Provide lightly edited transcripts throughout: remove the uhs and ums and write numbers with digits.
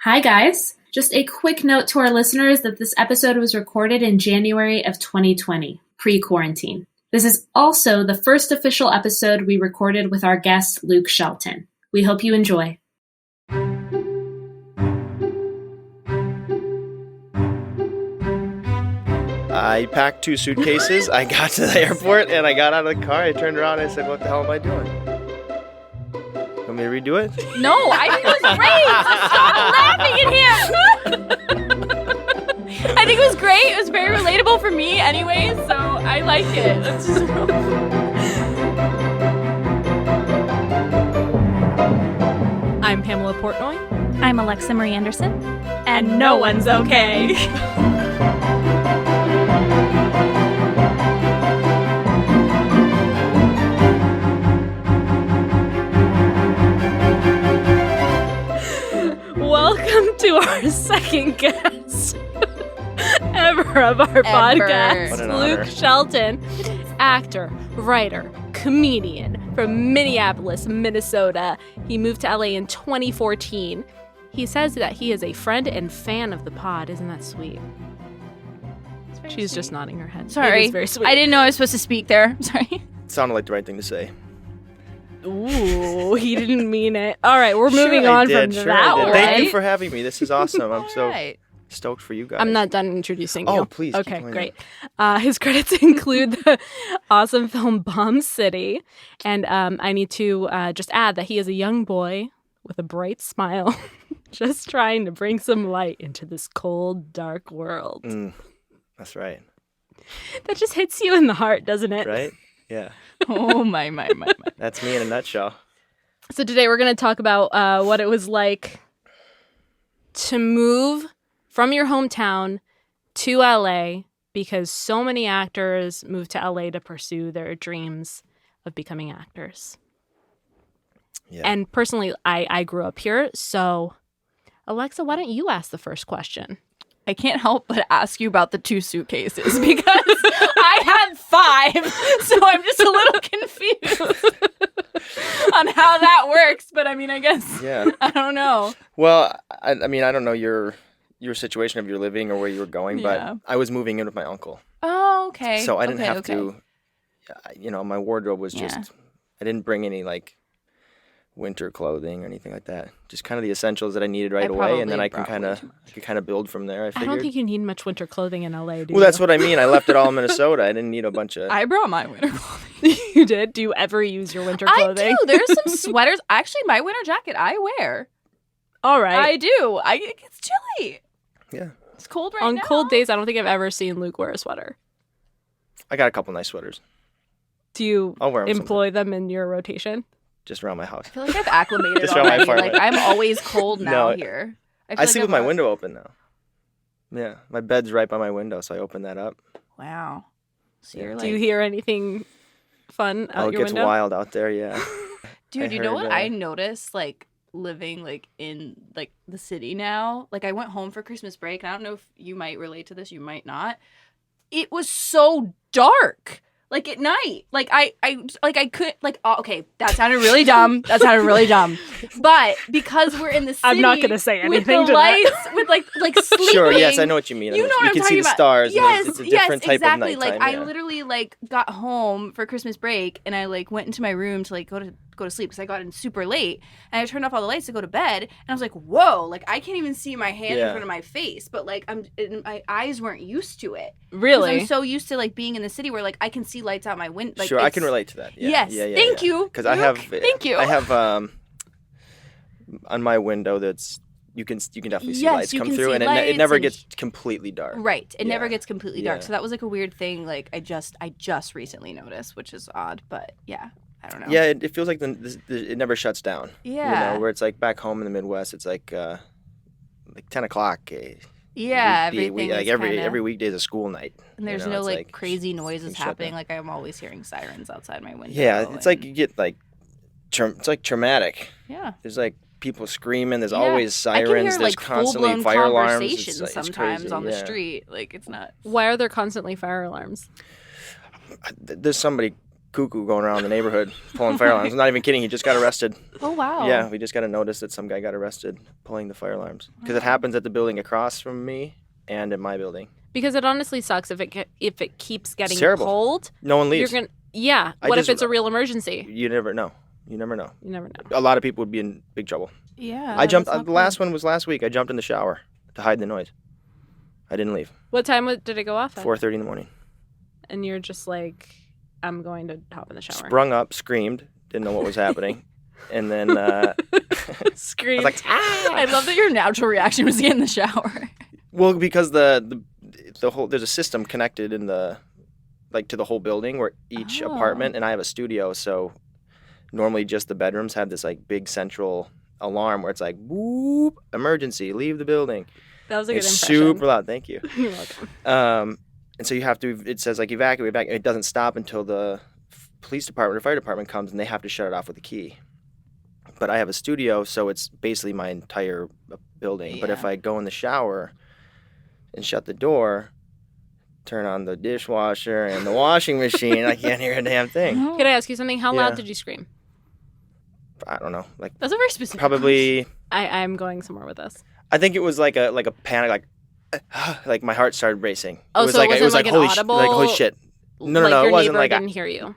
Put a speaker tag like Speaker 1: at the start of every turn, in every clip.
Speaker 1: Hi, guys. Just a quick note to our listeners that this episode was recorded in January of 2020, pre-quarantine. This is also the first official episode we recorded with our guest, Luke Shelton. We hope you enjoy.
Speaker 2: I packed 2 suitcases. I got to the airport and I got out of the car. I turned around and I said, "What the hell am I doing?" Want me to redo it?
Speaker 3: No, I think it was great. Stop laughing at him. I think it was great. It was very relatable for me anyway, so I like it. Let's just go. I'm Pamela Portnoy.
Speaker 4: I'm Alexa Marie Anderson.
Speaker 3: And no one's okay. Welcome to our second guest ever of our podcast,
Speaker 2: What an
Speaker 3: Luke
Speaker 2: honor.
Speaker 3: Shelton, actor, writer, comedian from Minneapolis, Minnesota. He moved to LA in 2014. He says that he is a friend and fan of the pod. Isn't that sweet? She's just nodding her head.
Speaker 4: Sorry.
Speaker 3: It is very sweet.
Speaker 4: I didn't know I was supposed to speak there. Sorry.
Speaker 2: It sounded like the right thing to say.
Speaker 3: Ooh, he didn't mean it. All right, we're moving
Speaker 2: Sure I
Speaker 3: on
Speaker 2: did,
Speaker 3: from
Speaker 2: sure
Speaker 3: that
Speaker 2: I did.
Speaker 3: one.
Speaker 2: Thank you for having me. This is awesome. I'm so
Speaker 4: Right.
Speaker 2: stoked for you guys.
Speaker 3: I'm not done introducing you.
Speaker 2: Oh, please. keep
Speaker 3: Okay,
Speaker 2: going.
Speaker 3: great. His credits include the awesome film Bomb City. And I need to just add that he is a young boy with a bright smile, just trying to bring some light into this cold, dark world.
Speaker 2: That's right.
Speaker 3: That just hits you in the heart, doesn't it?
Speaker 2: Right? Yeah.
Speaker 4: Oh, my.
Speaker 2: That's me in a nutshell.
Speaker 3: So today we're going to talk about what it was like to move from your hometown to LA, because so many actors move to LA to pursue their dreams of becoming actors.
Speaker 2: Yeah.
Speaker 3: And personally, I grew up here. So, Alexa, why don't you ask the first question?
Speaker 4: I can't help but ask you about the 2 suitcases because I had 5, so I'm just a little confused on how that works. But I mean, I guess
Speaker 2: Yeah.
Speaker 4: I don't know.
Speaker 2: Well, I mean, I don't know your situation of your living or where you were going,
Speaker 4: Yeah.
Speaker 2: but I was moving in with my uncle.
Speaker 4: Oh, okay.
Speaker 2: So I didn't
Speaker 4: Okay,
Speaker 2: have
Speaker 4: okay.
Speaker 2: to, my wardrobe was just,
Speaker 4: Yeah.
Speaker 2: I didn't bring any winter clothing or anything like that. Just kind of the essentials that I needed right away, and then I can
Speaker 4: probably
Speaker 2: kind
Speaker 4: brought way
Speaker 2: of build from there. I
Speaker 3: I
Speaker 2: figured.
Speaker 3: don't think you need much winter clothing in LA, do
Speaker 2: Well, that's what I mean. I left it all in Minnesota. I didn't need a bunch of.
Speaker 4: I brought my winter clothing.
Speaker 3: you did? Do you ever use your winter
Speaker 4: I
Speaker 3: clothing?
Speaker 4: do. There's some sweaters. Actually, my winter jacket I wear.
Speaker 3: All right.
Speaker 4: I do. It's chilly.
Speaker 2: Yeah,
Speaker 4: It's cold right
Speaker 3: On
Speaker 4: now.
Speaker 3: cold days, I don't think I've ever seen Luke wear a sweater.
Speaker 2: I got a couple nice sweaters
Speaker 3: Do you
Speaker 2: I'll wear 'em
Speaker 3: employ them in your rotation?
Speaker 2: just around my house.
Speaker 4: I feel like I've acclimated
Speaker 2: Just around my
Speaker 4: already.
Speaker 2: apartment.
Speaker 4: Like I'm always cold now
Speaker 2: No,
Speaker 4: here.
Speaker 2: I
Speaker 4: feel
Speaker 2: sleep
Speaker 4: like
Speaker 2: with my
Speaker 4: I'm
Speaker 2: window open now. Yeah, my bed's right by my window, so I open that up.
Speaker 4: Wow. So
Speaker 2: Yeah.
Speaker 4: you're
Speaker 3: Do you
Speaker 4: like,
Speaker 3: hear anything fun out
Speaker 2: Oh, it
Speaker 3: your
Speaker 2: gets
Speaker 3: window?
Speaker 2: wild out there. Yeah.
Speaker 4: dude,
Speaker 2: I
Speaker 4: you know
Speaker 2: heard,
Speaker 4: what I noticed like living like in like the city now? Like I went home for Christmas break, and I don't know if you might relate to this, you might not. It was so dark. Like at night, I could okay, that sounded really dumb. But because we're in the city,
Speaker 3: I'm not gonna say anything
Speaker 4: with the
Speaker 3: to that.
Speaker 4: lights, with like sleeping.
Speaker 2: Sure. Yes, I know what you mean.
Speaker 4: You know what
Speaker 2: you
Speaker 4: I'm
Speaker 2: can
Speaker 4: talking
Speaker 2: see the
Speaker 4: about.
Speaker 2: stars.
Speaker 4: Yes,
Speaker 2: and it's a different type
Speaker 4: exactly.
Speaker 2: of nighttime.
Speaker 4: Like
Speaker 2: yeah.
Speaker 4: I literally got home for Christmas break, and I went into my room to go to sleep because I got in super late, and I turned off all the lights to go to bed, and I was like, whoa, I can't even see my hand in
Speaker 2: Yeah.
Speaker 4: front of my face, but my eyes weren't used to it. 'Cause
Speaker 3: Really?
Speaker 4: I'm so used to being in the city where I can see lights out my window.
Speaker 2: Sure, I can relate to that. Yeah.
Speaker 4: Yes,
Speaker 2: Yeah, yeah,
Speaker 4: thank
Speaker 2: yeah.
Speaker 4: you.
Speaker 2: Because I have.
Speaker 4: Thank you.
Speaker 2: I have on my window that's you can definitely see
Speaker 4: Yes,
Speaker 2: lights
Speaker 4: you
Speaker 2: come
Speaker 4: can
Speaker 2: through,
Speaker 4: see
Speaker 2: and it
Speaker 4: lights
Speaker 2: never
Speaker 4: and-
Speaker 2: gets completely dark.
Speaker 4: Right. It never
Speaker 2: Yeah.
Speaker 4: gets completely dark.
Speaker 2: Yeah.
Speaker 4: So that was a weird thing. I just recently noticed, which is odd, but yeah, I don't know.
Speaker 2: Yeah, it feels like it never shuts down.
Speaker 4: Yeah.
Speaker 2: You know, where it's back home in the Midwest, it's like 10 o'clock.
Speaker 4: Yeah.
Speaker 2: Everything.
Speaker 4: Everything is
Speaker 2: Every
Speaker 4: kinda-
Speaker 2: week is a school night.
Speaker 4: And there's
Speaker 2: you know,
Speaker 4: no
Speaker 2: it's
Speaker 4: crazy noises
Speaker 2: shut
Speaker 4: happening.
Speaker 2: down.
Speaker 4: I'm always hearing sirens outside my window.
Speaker 2: Yeah, it's like
Speaker 4: and-
Speaker 2: you get it's like traumatic.
Speaker 4: yeah.
Speaker 2: There's people screaming. There's
Speaker 4: Yeah.
Speaker 2: always
Speaker 4: I can
Speaker 2: sirens.
Speaker 4: hear
Speaker 2: There's constantly
Speaker 4: full-blown
Speaker 2: fire alarms.
Speaker 4: conversations
Speaker 2: It's
Speaker 4: sometimes
Speaker 2: crazy,
Speaker 4: on the
Speaker 2: yeah.
Speaker 4: street. It's not.
Speaker 3: Why are there constantly fire alarms?
Speaker 2: There's somebody cuckoo going around the neighborhood pulling fire alarms. I'm not even kidding. He just got arrested.
Speaker 4: Oh, wow.
Speaker 2: Yeah, we just got a notice that some guy got arrested pulling the fire alarms. Because it happens at the building across from me and at my building.
Speaker 3: Because it honestly sucks if it keeps getting
Speaker 2: terrible.
Speaker 3: cold.
Speaker 2: No one leaves.
Speaker 3: What if it's a real emergency?
Speaker 2: You never know. You never know.
Speaker 3: A
Speaker 2: lot of people would be in big trouble.
Speaker 4: Yeah.
Speaker 2: I jumped. The last one was last week. I jumped in the shower to hide the noise. I didn't leave.
Speaker 3: What time did it go off at?
Speaker 2: 4:30 in the morning.
Speaker 3: And you're just like, I'm going to hop in the shower.
Speaker 2: Sprung up, screamed, didn't know what was happening, and then
Speaker 3: screamed.
Speaker 2: I was like, ah!
Speaker 4: I love that your natural reaction was to get in the shower.
Speaker 2: Well, because the whole there's a system connected in the to the whole building where each apartment, and I have a studio, so normally just the bedrooms have this like big central alarm where it's like whoop, emergency, leave the building.
Speaker 3: That was a good
Speaker 2: it's
Speaker 3: impression.
Speaker 2: Super loud. Thank you.
Speaker 3: You're welcome.
Speaker 2: And so you have to. It says like evacuate. It doesn't stop until the police department or fire department comes, and they have to shut it off with a key. But I have a studio, so it's basically my entire building. Yeah. But if I go in the shower and shut the door, turn on the dishwasher and the washing machine, I can't hear a damn thing.
Speaker 3: Could I ask you something? How loud did you scream?
Speaker 2: I don't know.
Speaker 4: That's a very specific.
Speaker 2: Probably.
Speaker 3: I'm going somewhere with this.
Speaker 2: I think it was like a panic, like my heart started racing.
Speaker 3: Oh,
Speaker 2: it was
Speaker 3: so
Speaker 2: like,
Speaker 3: it wasn't like an audible?
Speaker 2: Like holy shit. No,
Speaker 3: like
Speaker 2: it
Speaker 3: your
Speaker 2: wasn't
Speaker 3: neighbor
Speaker 2: like
Speaker 3: didn't hear you.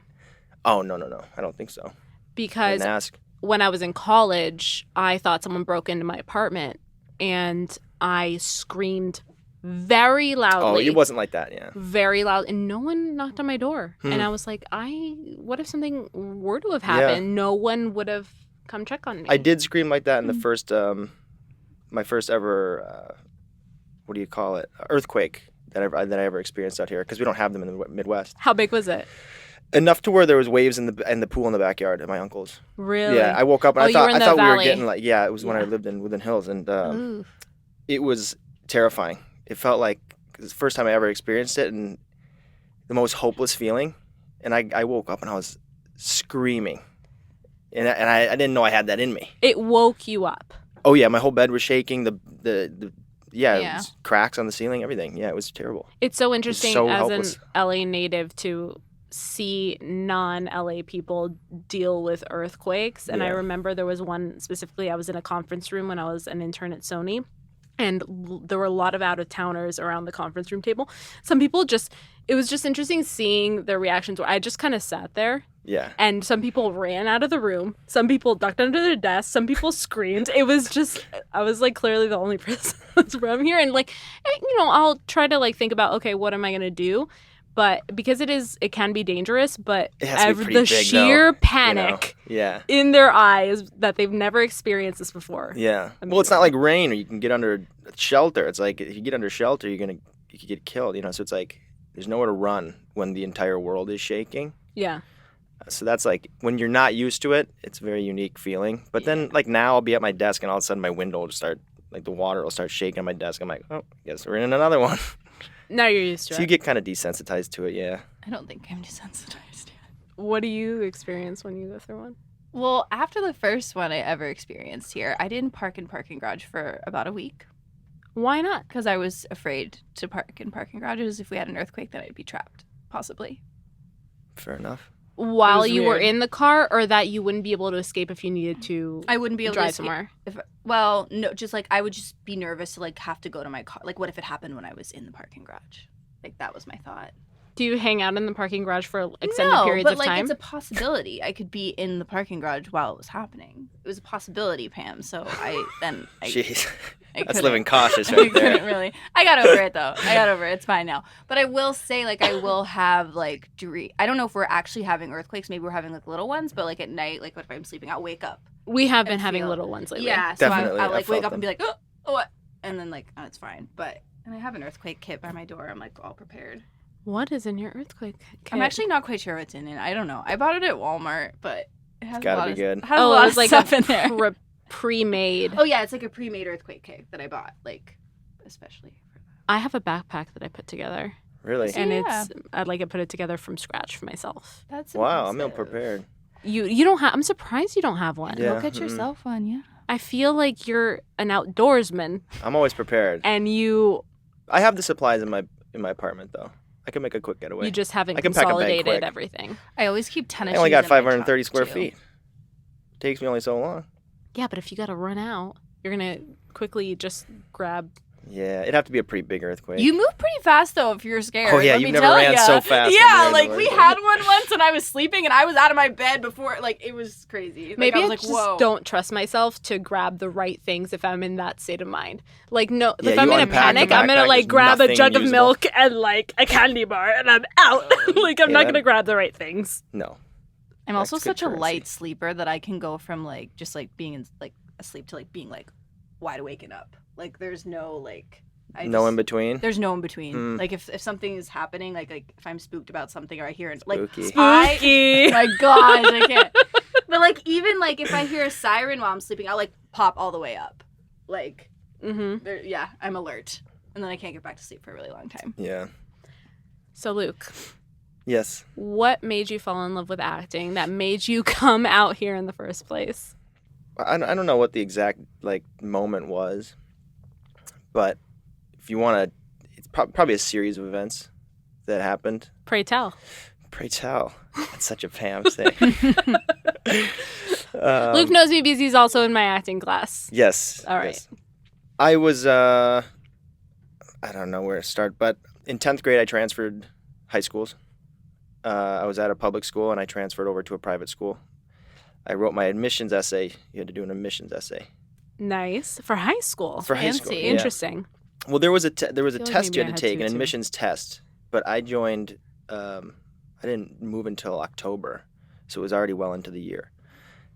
Speaker 2: Oh no, I don't think so.
Speaker 3: Because
Speaker 2: didn't ask.
Speaker 3: When I was in college, I thought someone broke into my apartment, and I screamed very loudly.
Speaker 2: Oh, it wasn't like that, yeah.
Speaker 3: Very loud, and no one knocked on my door. And I was like, what if something were to have happened? Yeah. No one would have come check on me.
Speaker 2: I did scream like that in the first, my first ever, what do you call it, earthquake that I ever experienced out here, because we don't have them in the Midwest.
Speaker 3: How big was it?
Speaker 2: Enough to where there was waves in the pool in the backyard at my uncle's.
Speaker 3: Really?
Speaker 2: Yeah, I woke up and I thought
Speaker 3: valley.
Speaker 2: We were getting like, it was when I lived in Woodland Hills, and it was terrifying. It felt like it was the first time I ever experienced it, and the most hopeless feeling. And I woke up and I was screaming, and I didn't know I had that in me.
Speaker 3: It woke you up.
Speaker 2: Oh yeah, my whole bed was shaking. It was cracks on the ceiling, everything. Yeah, it was terrible.
Speaker 3: It's so interesting
Speaker 2: so
Speaker 3: as
Speaker 2: helpless.
Speaker 3: an LA native to see non-LA people deal with earthquakes. And I remember there was one specifically, I was in a conference room when I was an intern at Sony, and there were a lot of out-of-towners around the conference room table. Some people it was just interesting seeing their reactions where I just kind of sat there.
Speaker 2: Yeah.
Speaker 3: And some people ran out of the room. Some people ducked under their desks. Some people screamed. It was just, I was like clearly the only person that's from here. And like, I'll try to like think about, okay, what am I going to do? But because it can be dangerous, but the sheer panic in their eyes that they've never experienced this before.
Speaker 2: Yeah. Well, it's not like rain or you can get under shelter. It's like if you get under shelter, you could get killed, So it's like there's nowhere to run when the entire world is shaking.
Speaker 3: Yeah.
Speaker 2: So that's like when you're not used to it, it's a very unique feeling. But then like now I'll be at my desk and all of a sudden my window will start, like the water will start shaking on my desk. I'm like, oh, I guess we're in another one.
Speaker 3: Now you're used to it.
Speaker 2: So you get kind of desensitized to it, yeah.
Speaker 4: I don't think I'm desensitized yet.
Speaker 3: What do you experience when you go through one?
Speaker 4: Well, after the first one I ever experienced here, I didn't park in parking garage for about a week.
Speaker 3: Why not?
Speaker 4: Because I was afraid to park in parking garages. If we had an earthquake, then I'd be trapped, possibly.
Speaker 2: Fair enough.
Speaker 3: While you were in the car, or that you wouldn't be able to escape if you needed to
Speaker 4: I wouldn't be able
Speaker 3: drive
Speaker 4: to
Speaker 3: somewhere?
Speaker 4: No, just like I would just be nervous to like have to go to my car. Like what if it happened when I was in the parking garage? Like that was my thought.
Speaker 3: Do you hang out in the parking garage for extended periods of time?
Speaker 4: No, but like it's a possibility. I could be in the parking garage while it was happening. It was a possibility, Pam. So
Speaker 2: Jeez. That's living cautious right there.
Speaker 4: I couldn't really. I got over it though. It's fine now. But I will say, like, I will have like I don't know if we're actually having earthquakes. Maybe we're having like little ones. But like at night, like if I'm sleeping, I'll wake up.
Speaker 3: We have been having little ones lately.
Speaker 4: Yeah, so I'll like wake up and be like, oh, what? And then like, oh, it's fine. And I have an earthquake kit by my door. I'm like all prepared.
Speaker 3: What is in your earthquake kit?
Speaker 4: I'm actually not quite sure what's in it. I don't know. I bought it at Walmart, but it has
Speaker 2: a lot of good.
Speaker 4: Has a lot of
Speaker 3: like
Speaker 4: stuff in there.
Speaker 3: Pre-made.
Speaker 4: Oh yeah, it's like a pre-made earthquake kit that I bought, like especially for that.
Speaker 3: I have a backpack that I put together.
Speaker 2: Really?
Speaker 3: And I put it together from scratch for myself.
Speaker 4: That's
Speaker 2: wow. I'm ill prepared.
Speaker 3: You don't have. I'm surprised you don't have one.
Speaker 2: Yeah.
Speaker 4: Go get yourself one. Yeah.
Speaker 3: I feel like you're an outdoorsman.
Speaker 2: I'm always prepared.
Speaker 3: And you.
Speaker 2: I have the supplies in my apartment though. I can make a quick getaway.
Speaker 3: You just haven't
Speaker 2: I can pack a bag
Speaker 3: consolidated
Speaker 2: quick.
Speaker 3: everything.
Speaker 4: I always keep tennis
Speaker 2: I only
Speaker 4: shoes
Speaker 2: got
Speaker 4: in my
Speaker 2: 530
Speaker 4: truck,
Speaker 2: square
Speaker 4: too.
Speaker 2: feet. Takes me only so long.
Speaker 3: Yeah, but if you got to run out, you're going to quickly just grab.
Speaker 2: Yeah, it'd have to be a pretty big earthquake.
Speaker 4: You move pretty fast though if you're scared.
Speaker 2: Oh, yeah,
Speaker 4: let
Speaker 2: you've
Speaker 4: me
Speaker 2: never
Speaker 4: tell
Speaker 2: ran
Speaker 4: ya.
Speaker 2: so fast when
Speaker 4: Yeah,
Speaker 2: you're in
Speaker 4: like
Speaker 2: the
Speaker 4: we
Speaker 2: earthquake.
Speaker 4: had one once and I was sleeping and I was out of my bed before, like it was crazy. Like,
Speaker 3: Maybe
Speaker 4: I was
Speaker 3: I
Speaker 4: like,
Speaker 3: just
Speaker 4: whoa.
Speaker 3: don't trust myself to grab the right things if I'm in that state of mind. Like, no,
Speaker 2: Yeah,
Speaker 3: if I'm
Speaker 2: you
Speaker 3: in a
Speaker 2: unpack the
Speaker 3: panic, I'm going to
Speaker 2: backpack,
Speaker 3: like
Speaker 2: there's
Speaker 3: grab a
Speaker 2: nothing
Speaker 3: jug of
Speaker 2: usable.
Speaker 3: milk and like a candy bar and I'm out. Like, I'm
Speaker 2: Yeah,
Speaker 3: not
Speaker 2: that-
Speaker 3: going to grab the right things.
Speaker 2: No.
Speaker 4: I'm also
Speaker 2: That's good
Speaker 4: such a
Speaker 2: currency.
Speaker 4: light sleeper that I can go from like just like being in, like asleep to like being like wide awake and up. Like there's no like
Speaker 2: No in between?
Speaker 4: There's no in between.
Speaker 2: Mm.
Speaker 4: Like if something is happening, like if I'm spooked about something or I hear it, like
Speaker 2: Spooky.
Speaker 3: Spooky.
Speaker 4: my gosh, I can't. But like even like if I hear a siren while I'm sleeping, I'll like pop all the way up. Like yeah, I'm alert, and then I can't get back to sleep for a really long time.
Speaker 2: Yeah.
Speaker 3: So, Luke,
Speaker 2: Yes.
Speaker 3: what made you fall in love with acting that made you come out here in the first place?
Speaker 2: I don't know what the exact like moment was, but if you want to, it's probably a series of events that happened.
Speaker 3: Pray tell.
Speaker 2: Pray tell. That's such a Pam thing.
Speaker 3: Luke knows me because he's also in my acting class.
Speaker 2: Yes.
Speaker 3: All right.
Speaker 2: Yes. I was, I don't know where to start, but in 10th grade, I transferred high schools. I was at a public school and I transferred over to a private school. I wrote my admissions essay. You had to do an admissions essay.
Speaker 3: Nice. For high school.
Speaker 2: For high school.
Speaker 4: Fancy.
Speaker 2: Yeah.
Speaker 3: Interesting.
Speaker 2: Well, there was a
Speaker 3: feel like
Speaker 2: test
Speaker 3: maybe
Speaker 2: you
Speaker 3: I
Speaker 2: had to
Speaker 3: had
Speaker 2: take,
Speaker 3: to,
Speaker 2: an
Speaker 3: too.
Speaker 2: admissions test, but I joined, I didn't move until October, so it was already well into the year.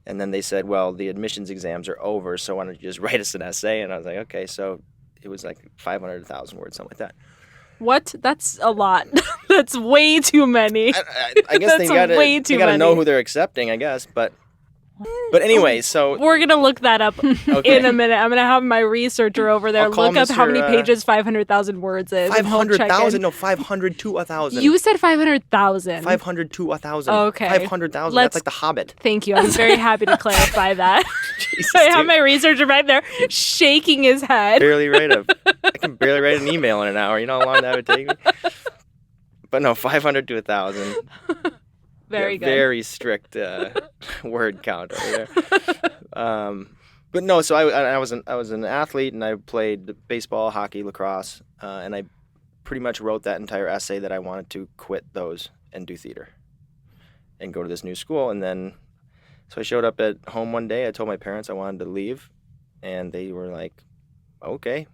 Speaker 2: And then they said, well, the admissions exams are over, so why don't you just write us an essay? And I was like, okay, so it was like 500, 1,000 words, something like that.
Speaker 3: What? That's a lot. That's way too many.
Speaker 2: I guess they
Speaker 3: That's way too
Speaker 2: gotta know
Speaker 3: many.
Speaker 2: who they're accepting, I guess, but anyway, so
Speaker 3: We're going to look that up
Speaker 2: Okay.
Speaker 3: in a minute. I'm going to have my researcher over there
Speaker 2: I'll call
Speaker 3: look up how many
Speaker 2: Mr.,
Speaker 3: pages 500,000 words is. and he'll check in.
Speaker 2: 500,000, no, 500 to 1,000.
Speaker 3: You said 500,000.
Speaker 2: 500 to 1,000.
Speaker 3: Okay.
Speaker 2: 500,000,
Speaker 3: Let's-
Speaker 2: that's like The Hobbit.
Speaker 3: Thank you. I'm very happy to clarify that.
Speaker 2: Jesus,
Speaker 3: I have
Speaker 2: dude.
Speaker 3: my researcher right there shaking his head.
Speaker 2: I can barely write an email in an hour. You know how long that would take me? But no, 500 to 1,000.
Speaker 3: Very
Speaker 2: Yeah,
Speaker 3: good.
Speaker 2: Very strict word count over there. But no, so I was an athlete and I played baseball, hockey, lacrosse, and I pretty much wrote that entire essay that I wanted to quit those and do theater and go to this new school. And then, so I showed up at home one day. I told my parents I wanted to leave, and they were like, okay.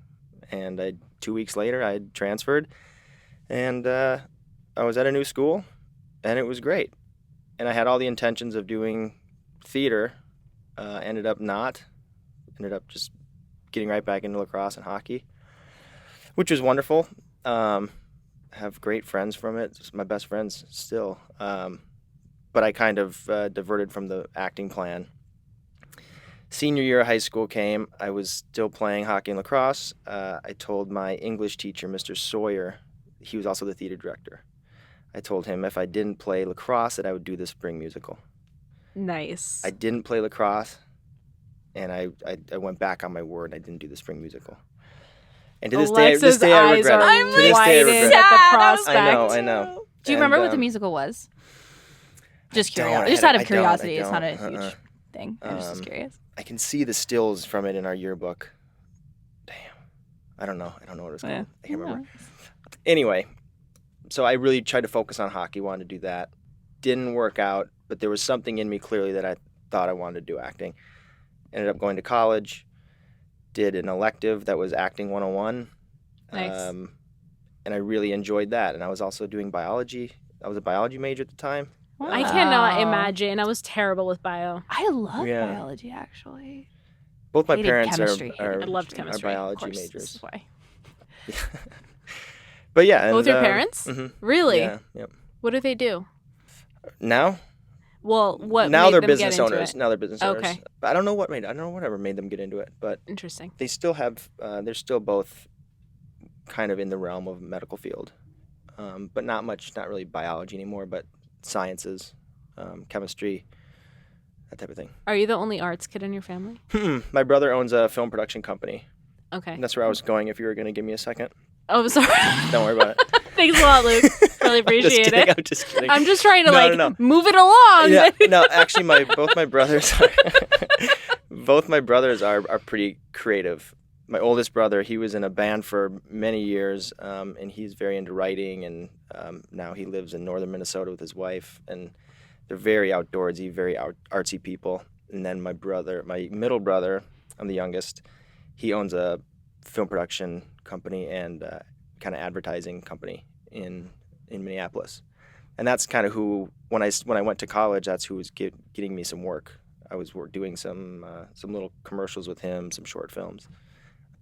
Speaker 2: And 2 weeks later, I had transferred, and I was at a new school, and it was great. And I had all the intentions of doing theater, ended up just getting right back into lacrosse and hockey, which was wonderful. Have great friends from it, just my best friends still. But I kind of diverted from the acting plan. Senior year of high school came, I was still playing hockey and lacrosse. I told my English teacher, Mr. Sawyer, he was also the theater director. I told him if I didn't play lacrosse that I would do the spring musical.
Speaker 3: Nice.
Speaker 2: I didn't play lacrosse, and I went back on my word. I didn't do the spring musical. And to this
Speaker 3: Alexa's
Speaker 2: day, I
Speaker 3: eyes
Speaker 2: regret
Speaker 3: are
Speaker 2: it. To this day, I
Speaker 3: widened
Speaker 2: regret
Speaker 3: at
Speaker 2: it.
Speaker 3: the
Speaker 4: Sad.
Speaker 3: prospect.
Speaker 2: I know.
Speaker 4: Do you
Speaker 2: And,
Speaker 4: remember what the musical was? Just
Speaker 2: don't.
Speaker 4: curiosity.
Speaker 2: I
Speaker 4: Just out of
Speaker 2: don't.
Speaker 4: curiosity. It's
Speaker 2: I
Speaker 4: not a
Speaker 2: don't.
Speaker 4: huge thing. I'm just curious.
Speaker 2: I can see the stills from it in our yearbook. Damn. I don't know what it was called.
Speaker 4: Yeah.
Speaker 2: I can't remember. Anyway, so I really tried to focus on hockey, wanted to do that. Didn't work out, but there was something in me clearly that I thought I wanted to do acting. Ended up going to college, did an elective that was Acting 101.
Speaker 3: Nice.
Speaker 2: And I really enjoyed that. And I was also doing biology. I was a biology major at the time.
Speaker 3: I cannot imagine. I was terrible with bio.
Speaker 4: I love
Speaker 2: Yeah.
Speaker 4: biology, actually.
Speaker 2: Both my
Speaker 4: Hated
Speaker 2: parents
Speaker 4: chemistry.
Speaker 2: are
Speaker 3: I loved
Speaker 2: are
Speaker 3: chemistry. Of
Speaker 2: biology
Speaker 4: Of course,
Speaker 2: majors.
Speaker 4: This is why.
Speaker 2: But yeah. And,
Speaker 3: Both your parents?
Speaker 2: mhm.
Speaker 3: Really?
Speaker 2: Yeah. Yep.
Speaker 3: What do they do?
Speaker 2: Now?
Speaker 3: Well, what
Speaker 2: Now
Speaker 3: made
Speaker 2: they're
Speaker 3: them
Speaker 2: business
Speaker 3: get into
Speaker 2: owners.
Speaker 3: it?
Speaker 2: Now they're business owners.
Speaker 3: Okay.
Speaker 2: But I don't know whatever made them get into it. But
Speaker 3: Interesting.
Speaker 2: they still have. They're still both kind of in the realm of medical field, but not really biology anymore. But sciences, chemistry, that type of thing.
Speaker 3: Are you the only arts kid in your family?
Speaker 2: My brother owns a film production company.
Speaker 3: Okay.
Speaker 2: And that's where I was going. If you were going to give me a second,
Speaker 3: Oh, sorry.
Speaker 2: don't worry about it.
Speaker 3: Thanks a lot, Luke. Really appreciate
Speaker 2: Just kidding,
Speaker 3: it.
Speaker 2: I'm just kidding.
Speaker 3: I'm just trying to
Speaker 2: No.
Speaker 3: move it along.
Speaker 2: Yeah, no, actually, both my brothers are pretty creative. My oldest brother, he was in a band for many years, and he's very into writing, and now he lives in northern Minnesota with his wife, and they're very outdoorsy, very artsy people. And then my middle brother, I'm the youngest, he owns a film production company and kind of advertising company in Minneapolis. And that's kind of who, when I went to college, that's who was getting me some work. I was doing some little commercials with him, some short films.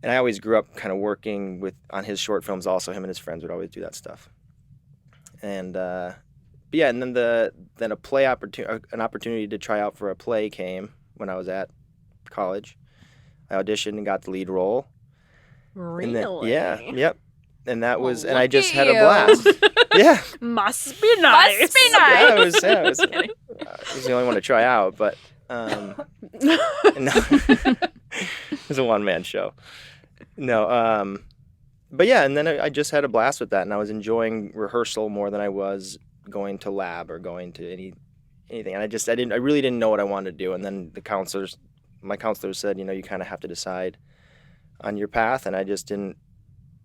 Speaker 2: And I always grew up kind of working on his short films also. Him and his friends would always do that stuff. And but yeah, and then an opportunity to try out for a play came when I was at college. I auditioned and got the lead role.
Speaker 3: Really?
Speaker 2: Yep. And that was, and I
Speaker 4: look
Speaker 2: just
Speaker 4: at
Speaker 2: had a
Speaker 4: you.
Speaker 2: blast. Yeah.
Speaker 3: Must be nice.
Speaker 4: Must be nice.
Speaker 2: Yeah, I was the only one to try out, but no. It was a one-man show. No, but yeah, and then I just had a blast with that, and I was enjoying rehearsal more than I was going to lab or going to anything. And I really didn't know what I wanted to do. And then my counselors said, you kind of have to decide on your path, and I just didn't.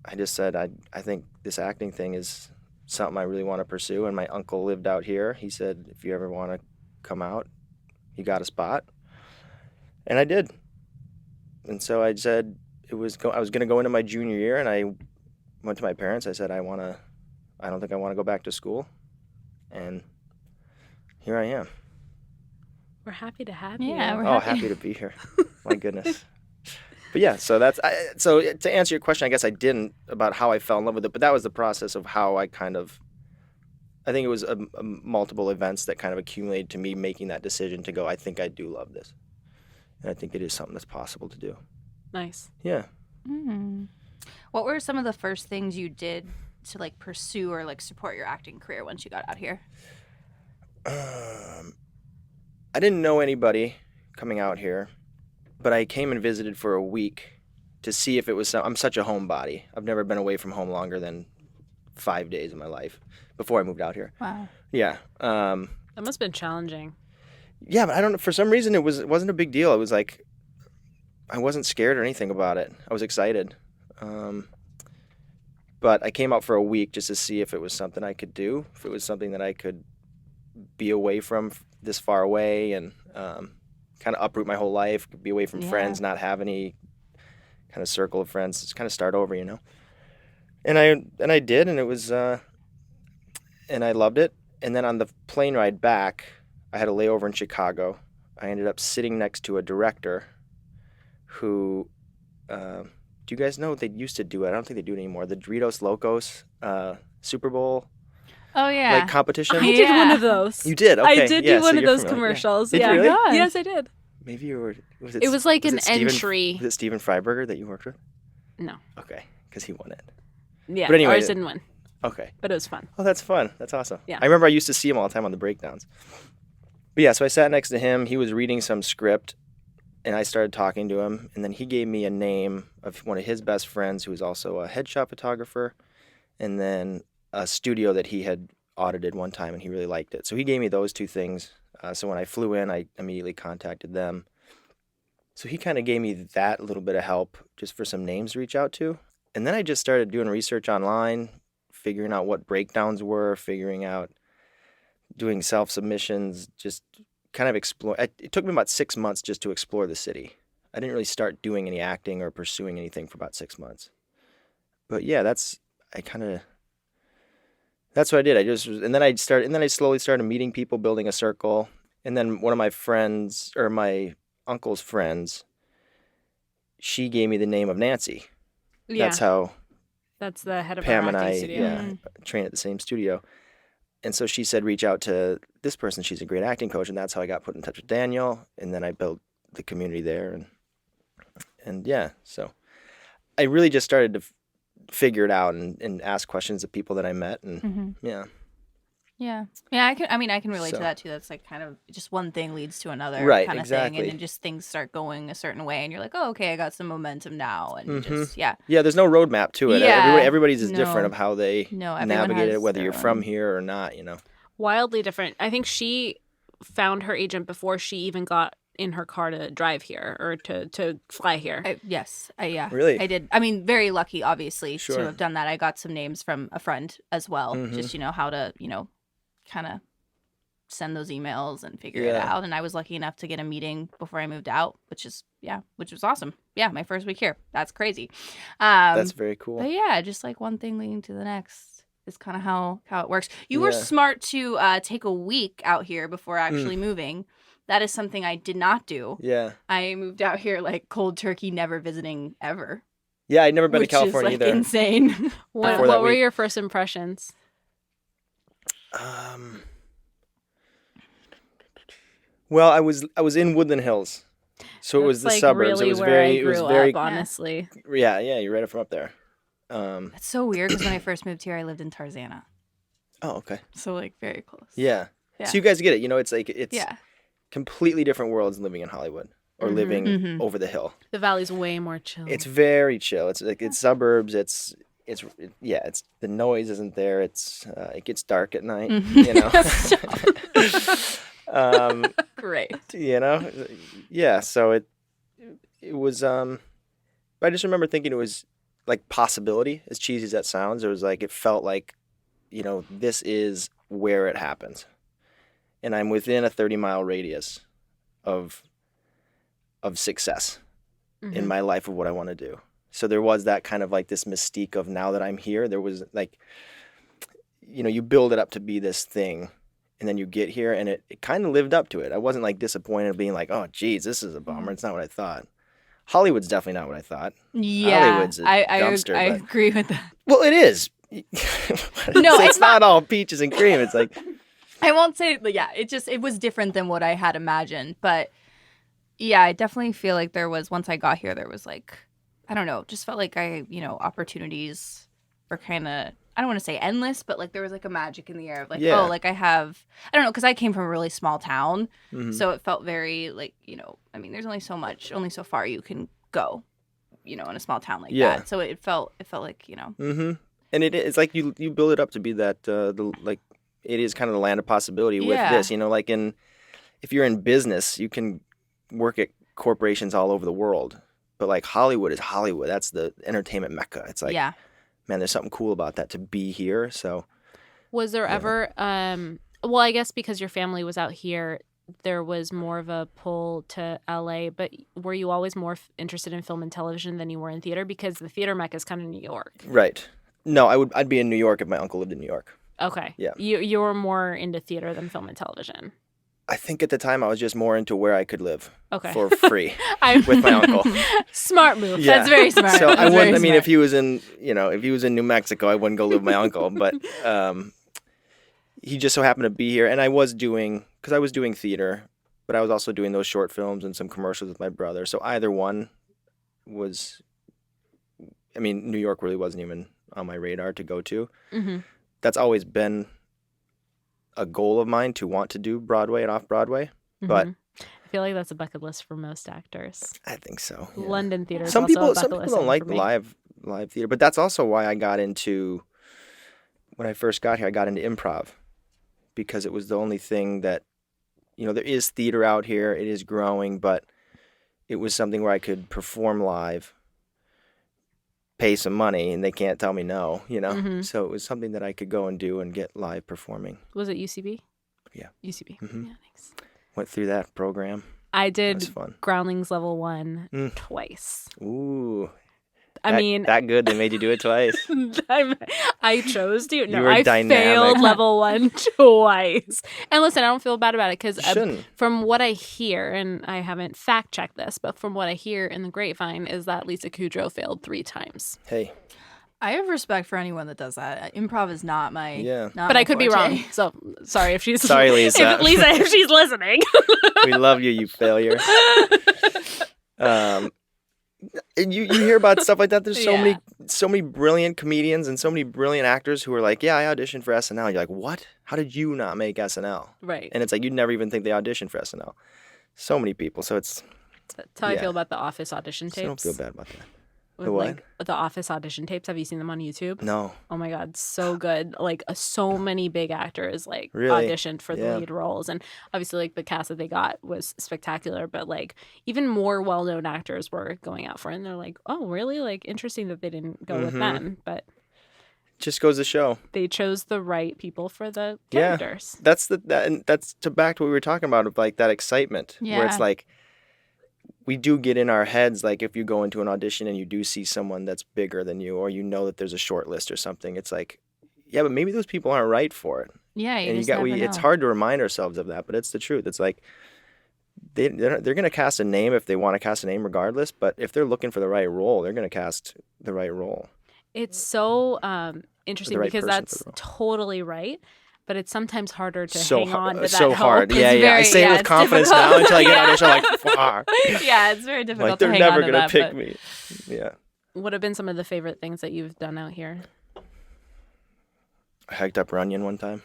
Speaker 2: I just said, I think this acting thing is something I really want to pursue. And my uncle lived out here. He said, if you ever want to come out, you got a spot. And I did. And so I said I was going to go into my junior year, and I went to my parents. I said, I don't think I want to go back to school. And here I am.
Speaker 3: We're happy to have you.
Speaker 4: Yeah, we're
Speaker 2: happy to be here. My goodness. But yeah, so so to answer your question, I guess I didn't about how I fell in love with it, but that was the process of how I think it was a multiple events that kind of accumulated to me making that decision to go, I think I do love this. And I think it is something that's possible to do.
Speaker 3: Nice.
Speaker 2: Yeah.
Speaker 4: Mm. What were some of the first things you did to pursue or support your acting career once you got out here?
Speaker 2: I didn't know anybody coming out here, but I came and visited for a week to see if it was I'm such a homebody. I've never been away from home longer than 5 days of my life before I moved out here.
Speaker 4: Wow.
Speaker 2: Yeah.
Speaker 3: That must have been challenging.
Speaker 2: Yeah, but I don't know. For some reason, it wasn't a big deal. It was like I wasn't scared or anything about it. I was excited. But I came out for a week just to see if it was something I could do, if it was something that I could be away from this far away and kind of uproot my whole life, be away from friends, not have any kind of circle of friends, just kind of start over, And I did, and it was, and I loved it. And then on the plane ride back, I had a layover in Chicago. I ended up sitting next to a director who, do you guys know they used to do it? I don't think they do it anymore. The Doritos Locos Super Bowl
Speaker 4: Oh, yeah.
Speaker 2: competition.
Speaker 3: I did one of those.
Speaker 2: You did? Okay.
Speaker 3: I did
Speaker 2: yeah,
Speaker 3: do one
Speaker 2: so
Speaker 3: of
Speaker 2: you're
Speaker 3: those
Speaker 2: familiar.
Speaker 3: commercials.
Speaker 2: Did
Speaker 3: Yeah.
Speaker 2: you really?
Speaker 4: God.
Speaker 3: Yes, I did.
Speaker 2: Maybe you were.
Speaker 3: It was like an
Speaker 2: Steven,
Speaker 3: entry.
Speaker 2: Was it Steven Freiberger that you worked with?
Speaker 3: No.
Speaker 2: Okay, because he won it.
Speaker 3: Yeah.
Speaker 2: But anyway,
Speaker 3: ours didn't win,
Speaker 2: Okay.
Speaker 3: but it was fun.
Speaker 2: Oh, that's fun. That's awesome.
Speaker 3: Yeah.
Speaker 2: I remember I used to see him all the time on the breakdowns. But yeah, so I sat next to him. He was reading some script, and I started talking to him. And then he gave me a name of one of his best friends who was also a headshot photographer, and then a studio that he had audited one time, and he really liked it. So he gave me those two things. So when I flew in, I immediately contacted them. So he kind of gave me that little bit of help just for some names to reach out to. And then I just started doing research online, figuring out what breakdowns were, doing self-submissions, just kind of explore. It took me about 6 months just to explore the city. I didn't really start doing any acting or pursuing anything for about 6 months. But yeah, that's what I did. And then I slowly started meeting people, building a circle. And then one of my friends, or my uncle's friends, she gave me the name of Nancy.
Speaker 3: Yeah.
Speaker 2: That's how
Speaker 3: That's the head of
Speaker 2: Pam
Speaker 3: our
Speaker 2: and
Speaker 3: acting
Speaker 2: I
Speaker 3: studio.
Speaker 2: train at the same studio. And so she said, reach out to this person. She's a great acting coach. And that's how I got put in touch with Daniel. And then I built the community there. And yeah, so I really just started to figure it out and ask questions of people that I met. And yeah.
Speaker 4: Yeah. Yeah, I can relate
Speaker 2: So-
Speaker 4: to that too. That's like kind of just one thing leads to another
Speaker 2: Right,
Speaker 4: kind of thing.
Speaker 2: exactly.
Speaker 4: And then just things start going a certain way and you're like, oh, okay, I got some momentum now. And
Speaker 2: Mhm.
Speaker 4: just, yeah.
Speaker 2: Yeah, there's no roadmap to it.
Speaker 4: Yeah,
Speaker 2: Everybody's is different
Speaker 4: no.
Speaker 2: of how they
Speaker 4: No, everyone
Speaker 2: navigate it,
Speaker 4: has
Speaker 2: whether
Speaker 4: their
Speaker 2: you're from
Speaker 4: own-
Speaker 2: here or not, you know.
Speaker 3: Wildly different. I think she found her agent before she even got in her car to drive here or to fly here.
Speaker 4: Yeah.
Speaker 2: Really?
Speaker 4: I did. I mean, very lucky, obviously,
Speaker 2: Sure.
Speaker 4: to have done that. I got some names from a friend as well.
Speaker 2: Mhm.
Speaker 4: Just, how to, kind of send those emails and figure it
Speaker 2: Yeah.
Speaker 4: out. And I was lucky enough to get a meeting before I moved out, which was awesome. Yeah, my first week here. That's crazy.
Speaker 2: That's very cool.
Speaker 4: But yeah, just like one thing leading to the next is kind of how it works. You were
Speaker 2: Yeah.
Speaker 4: smart to take a week out here before actually moving. That is something I did not do.
Speaker 2: Yeah.
Speaker 4: I moved out here like cold turkey, never visiting ever.
Speaker 2: Yeah, I'd never been to
Speaker 4: Which
Speaker 2: California
Speaker 4: is like
Speaker 2: either.
Speaker 4: insane.
Speaker 3: What
Speaker 2: Before that
Speaker 3: were
Speaker 2: week.
Speaker 3: your first impressions?
Speaker 2: Well, I was in Woodland Hills. So it was the
Speaker 3: That's, like,
Speaker 2: suburbs.
Speaker 3: Really
Speaker 2: it was
Speaker 3: where
Speaker 2: very
Speaker 3: I
Speaker 2: it was
Speaker 3: grew
Speaker 2: very
Speaker 3: up, honestly.
Speaker 2: Yeah, you read it from up there.
Speaker 4: That's so weird because when I first moved here, I lived in Tarzana.
Speaker 2: Oh, okay.
Speaker 4: So like very close.
Speaker 2: Yeah.
Speaker 4: Yeah.
Speaker 2: So you guys get it. It's like it's
Speaker 4: Yeah.
Speaker 2: completely different worlds living in Hollywood or
Speaker 3: Mhm.
Speaker 2: living
Speaker 4: Mhm.
Speaker 2: over the hill.
Speaker 3: The valley's way more chill.
Speaker 2: It's very chill. It's like it's suburbs. It's the noise isn't there. It gets dark at night.
Speaker 4: Great.
Speaker 2: Yeah. So it was. I just remember thinking it was like possibility. As cheesy as that sounds, it felt like, this is where it happens, and I'm within a 30-mile radius of success in my life of what I want to do. So there was that kind of like this mystique of now that I'm here, there was like, you build it up to be this thing and then you get here and it kind of lived up to it. I wasn't like disappointed being like, oh, geez, this is a bummer. It's not what I thought. Hollywood's definitely not what I thought.
Speaker 4: Yeah.
Speaker 2: Hollywood's a
Speaker 4: I
Speaker 2: dumpster. but-
Speaker 4: agree with that.
Speaker 2: Well, it is.
Speaker 4: No,
Speaker 2: it's not all peaches and cream. It's like,
Speaker 4: I won't say, but yeah, it was different than what I had imagined. But yeah, I definitely feel like once I got here, there was like, I don't know, just felt like opportunities were kind of, I don't want to say endless, but like there was like a magic in the air of like,
Speaker 2: Yeah.
Speaker 4: oh, like I don't know, because I came from a really small town.
Speaker 2: mhm.
Speaker 4: So it felt very like, I mean, there's only so far you can go, in a small town like
Speaker 2: Yeah.
Speaker 4: that. So it felt like,
Speaker 2: Mm-hmm. And it's like you build it up to be that it is kind of the land of possibility with
Speaker 4: Yeah.
Speaker 2: this. If you're in business, you can work at corporations all over the world, but like Hollywood is Hollywood. That's the entertainment mecca. It's like,
Speaker 4: yeah.
Speaker 2: man, there's something cool about that to be here. So
Speaker 3: Was there ever, well, I guess because your family was out here, there was more of a pull to LA, but were you always more interested in film and television than you were in theater? Because the theater mecca is kind of New York.
Speaker 2: right. No, I'd be in New York if my uncle lived in New York.
Speaker 3: Okay.
Speaker 2: Yeah.
Speaker 3: You were more into theater than film and television.
Speaker 2: I think at the time I was just more into where I could live
Speaker 3: Okay.
Speaker 2: for free
Speaker 3: I'm
Speaker 2: with my uncle.
Speaker 3: Smart move.
Speaker 2: Yeah.
Speaker 4: That's very smart.
Speaker 2: So I
Speaker 4: That's
Speaker 2: wouldn't.
Speaker 4: very
Speaker 2: I mean,
Speaker 4: smart.
Speaker 2: if he was in New Mexico, I wouldn't go live with my uncle. But he just so happened to be here, and I was doing theater, but I was also doing those short films and some commercials with my brother. So either one was. I mean, New York really wasn't even on my radar to go to.
Speaker 3: Mm-hmm.
Speaker 2: That's always been a goal of mine to want to do Broadway and off Broadway. But-
Speaker 3: I feel like that's a bucket list for most actors.
Speaker 2: I think so. Yeah.
Speaker 3: London theater. Is
Speaker 2: Some
Speaker 3: also
Speaker 2: people
Speaker 3: a bucket list
Speaker 2: don't
Speaker 3: item
Speaker 2: like
Speaker 3: for me.
Speaker 2: live theater, but that's also why I got into when I first got here. I got into improv because it was the only thing that there is theater out here. It is growing, but it was something where I could perform live, pay some money, and they can't tell me no.
Speaker 3: Mhm.
Speaker 2: So it was something that I could go and do and get live performing.
Speaker 3: Was it UCB?
Speaker 2: Yeah.
Speaker 3: UCB.
Speaker 2: Mhm.
Speaker 3: Yeah, thanks.
Speaker 2: Went through that program.
Speaker 3: I
Speaker 2: That was
Speaker 3: did
Speaker 2: fun.
Speaker 3: Groundlings Level 1
Speaker 2: Mm.
Speaker 3: twice.
Speaker 2: Ooh.
Speaker 3: I mean,
Speaker 2: that good. They made you do it twice.
Speaker 3: I chose to. No,
Speaker 2: You were
Speaker 3: I
Speaker 2: dynamic.
Speaker 3: failed level 1 twice. And listen, I don't feel bad about it because
Speaker 2: You shouldn't.
Speaker 3: from what I hear, and I haven't fact checked this, but from what I hear in the grapevine is that Lisa Kudrow failed 3 times.
Speaker 2: Hey.
Speaker 4: I have respect for anyone that does that. Improv is not my.
Speaker 2: Yeah.
Speaker 4: Not
Speaker 3: But
Speaker 4: my
Speaker 3: I could be
Speaker 4: forte.
Speaker 3: wrong. So sorry if she's
Speaker 2: Sorry, Lisa.
Speaker 3: if she's listening.
Speaker 2: We love you, you failure. And you hear about stuff like that. There's so
Speaker 3: Yeah.
Speaker 2: so many brilliant comedians and so many brilliant actors who are like, yeah, I auditioned for SNL. You're like, what? How did you not make SNL?
Speaker 3: Right.
Speaker 2: And it's like, you'd never even think they auditioned for SNL. So many people. So it's...
Speaker 3: That's how I feel about the Office audition tapes.
Speaker 2: I don't feel bad about that.
Speaker 3: With,
Speaker 2: The what?
Speaker 3: like the Office audition tapes. Have you seen them on YouTube?
Speaker 2: No.
Speaker 3: Oh my God, so good. Like so many big actors like
Speaker 2: Really?
Speaker 3: auditioned for the
Speaker 2: Yeah.
Speaker 3: lead roles. And obviously like the cast that they got was spectacular, but like even more well-known actors were going out for it. And they're like, oh, really? Like interesting that they didn't go with them. But
Speaker 2: Just goes to show.
Speaker 3: they chose the right people for the
Speaker 2: Yeah.
Speaker 3: characters.
Speaker 2: That's and that's to back to what we were talking about of like that excitement where it's
Speaker 4: Yeah.
Speaker 2: like we do get in our heads, like if you go into an audition and you do see someone that's bigger than you, or you know that there's a short list or something, it's like, yeah, but maybe those people aren't right for it.
Speaker 4: Yeah, you
Speaker 2: And
Speaker 4: just never
Speaker 2: it's
Speaker 4: know.
Speaker 2: hard to remind ourselves of that, but it's the truth. It's like they're going to cast a name if they want to cast a name regardless, but if they're looking for the right role, they're going to cast the right role.
Speaker 3: It's so interesting
Speaker 2: right
Speaker 3: because
Speaker 2: person for
Speaker 3: that's
Speaker 2: the role.
Speaker 3: totally right. But it's sometimes harder to
Speaker 2: So
Speaker 3: hang on to that
Speaker 2: so
Speaker 3: hope.
Speaker 2: hard.
Speaker 4: It's
Speaker 2: Yeah, yeah. I
Speaker 4: very-
Speaker 2: say it
Speaker 4: yeah,
Speaker 2: with
Speaker 4: it's
Speaker 2: confidence
Speaker 4: difficult.
Speaker 2: now until I get
Speaker 4: Yeah.
Speaker 2: audition, I'm like, fuck.
Speaker 4: Yeah, it's very difficult
Speaker 2: Like
Speaker 4: to
Speaker 2: they're
Speaker 4: hang
Speaker 2: never
Speaker 4: on to
Speaker 2: gonna
Speaker 4: that,
Speaker 2: pick
Speaker 4: but-
Speaker 2: me. Yeah.
Speaker 3: What have been some of the favorite things that you've done out here?
Speaker 2: I hiked up Runyon one time.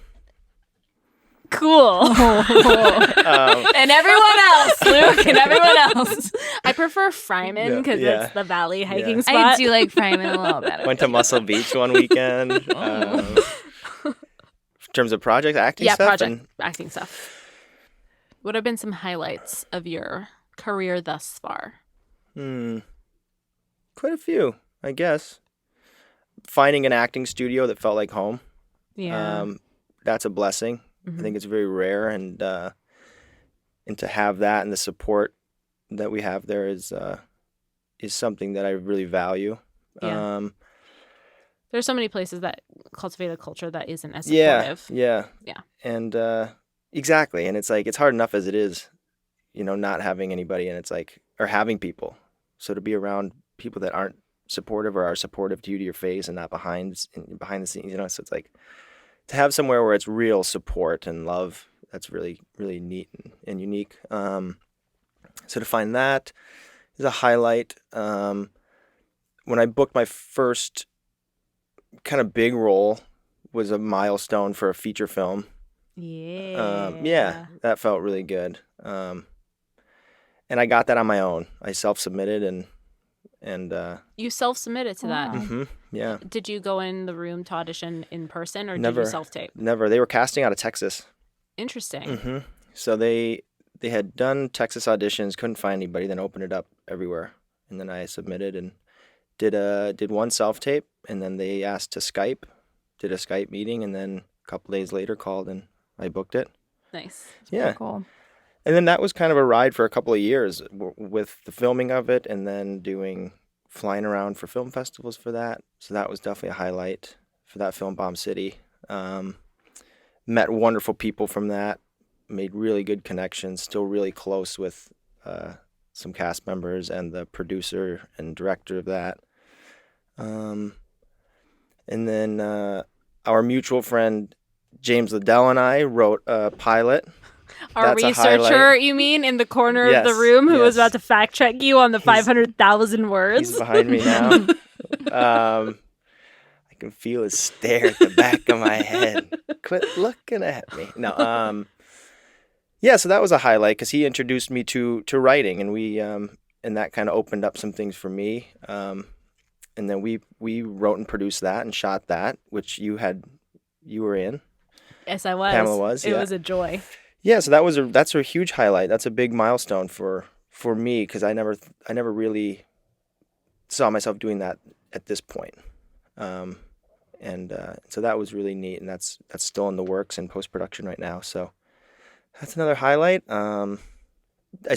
Speaker 3: Cool.
Speaker 4: And everyone else, Luke, and everyone else.
Speaker 3: I prefer Fryman because
Speaker 2: Yeah.
Speaker 3: it's the valley hiking
Speaker 2: Yeah.
Speaker 3: spot.
Speaker 4: I do like Fryman a little better.
Speaker 2: Went to Muscle Beach one weekend. In terms of project acting stuff.
Speaker 3: project acting stuff. What have been some highlights of your career thus far?
Speaker 2: Quite a few, I guess. Finding an acting studio that felt like home.
Speaker 3: Yeah.
Speaker 2: That's a blessing. I think it's very rare, and to have that and the support that we have there is something that I really value.
Speaker 3: Yeah. There's so many places that cultivate a culture that isn't as
Speaker 2: Yeah,
Speaker 3: supportive.
Speaker 2: yeah, and exactly. And it's like it's hard enough as it is, not having anybody, and it's like or having people. So to be around people that aren't supportive or are supportive to you to your face and not behind the scenes, so it's like to have somewhere where it's real support and love. That's really really neat and unique. So to find that is a highlight. When I booked my first kind of big role was a milestone for a feature film.
Speaker 3: Yeah.
Speaker 2: That felt really good. And I got that on my own. I self-submitted and
Speaker 3: You self-submitted to that.
Speaker 4: Wow.
Speaker 2: yeah.
Speaker 3: Did you go in the room to audition in person or
Speaker 2: Never.
Speaker 3: did you self-tape?
Speaker 2: Never. They were casting out of Texas.
Speaker 3: Interesting.
Speaker 2: So they had done Texas auditions, couldn't find anybody, then opened it up everywhere. And then I submitted and did one self-tape, and then they asked to Skype, did a Skype meeting, and then a couple days later called and I booked it.
Speaker 3: Nice.
Speaker 2: Yeah.
Speaker 4: Cool.
Speaker 2: And then that was kind of a ride for a couple of years with the filming of it and then flying around for film festivals for that. So that was definitely a highlight for that film, Bomb City. Met wonderful people from that, made really good connections, still really close with some cast members and the producer and director of that. And then our mutual friend James Liddell and I wrote a pilot.
Speaker 3: Our
Speaker 2: That's a
Speaker 3: researcher,
Speaker 2: highlight.
Speaker 3: you mean, in the corner of the
Speaker 2: Yes,
Speaker 3: room who was
Speaker 2: yes.
Speaker 3: about to fact check you on the 500,000 words?
Speaker 2: He's behind me now. I can feel his stare at the back of my head. Quit looking at me. No. Yeah, so that was a highlight because he introduced me to writing, and we and that kind of opened up some things for me. And then we wrote and produced that and shot that, which you were in.
Speaker 3: Yes, I was.
Speaker 2: Pamela was,
Speaker 3: It
Speaker 2: yeah.
Speaker 3: was a joy.
Speaker 2: Yeah, so that's a huge highlight. That's a big milestone for me because I never really saw myself doing that at this point. So that was really neat, and that's still in the works in post-production right now. So that's another highlight. I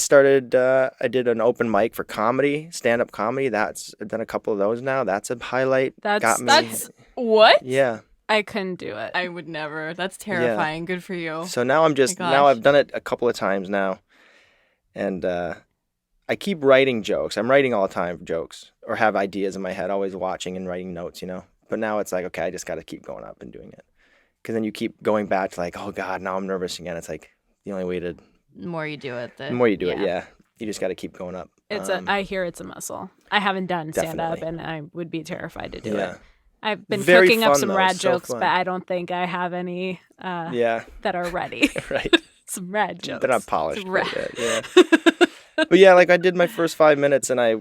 Speaker 2: did an open mic for comedy, stand-up comedy. I've done a couple of those now. That's a highlight. Got me.
Speaker 4: That's what?
Speaker 2: Yeah.
Speaker 3: I couldn't do it.
Speaker 4: I would never. That's terrifying. Good for you.
Speaker 2: So now
Speaker 4: my gosh.
Speaker 2: I've done it a couple of times now, and I keep writing jokes. I'm writing all the time jokes or have ideas in my head, always watching and writing notes, But now it's like, okay, I just got to keep going up and doing it. Because then you keep going back to like, oh God, now I'm nervous again. It's like the only way to,
Speaker 4: The more you do it,
Speaker 2: the more you do it, yeah. You just got to keep going up.
Speaker 3: I hear it's a muscle. I haven't done stand-up,
Speaker 2: Definitely.
Speaker 3: and I would be terrified to do
Speaker 2: Yeah.
Speaker 3: it. I've been
Speaker 2: Very
Speaker 3: cooking up
Speaker 2: fun,
Speaker 3: some
Speaker 2: though.
Speaker 3: rad
Speaker 2: So
Speaker 3: jokes,
Speaker 2: fun.
Speaker 3: but I don't think I have any
Speaker 2: Yeah.
Speaker 3: that are ready.
Speaker 2: Right.
Speaker 3: Some rad jokes.
Speaker 2: They're not polished.
Speaker 3: Some rad-
Speaker 2: But yeah. But yeah, like I did my first 5 minutes, and I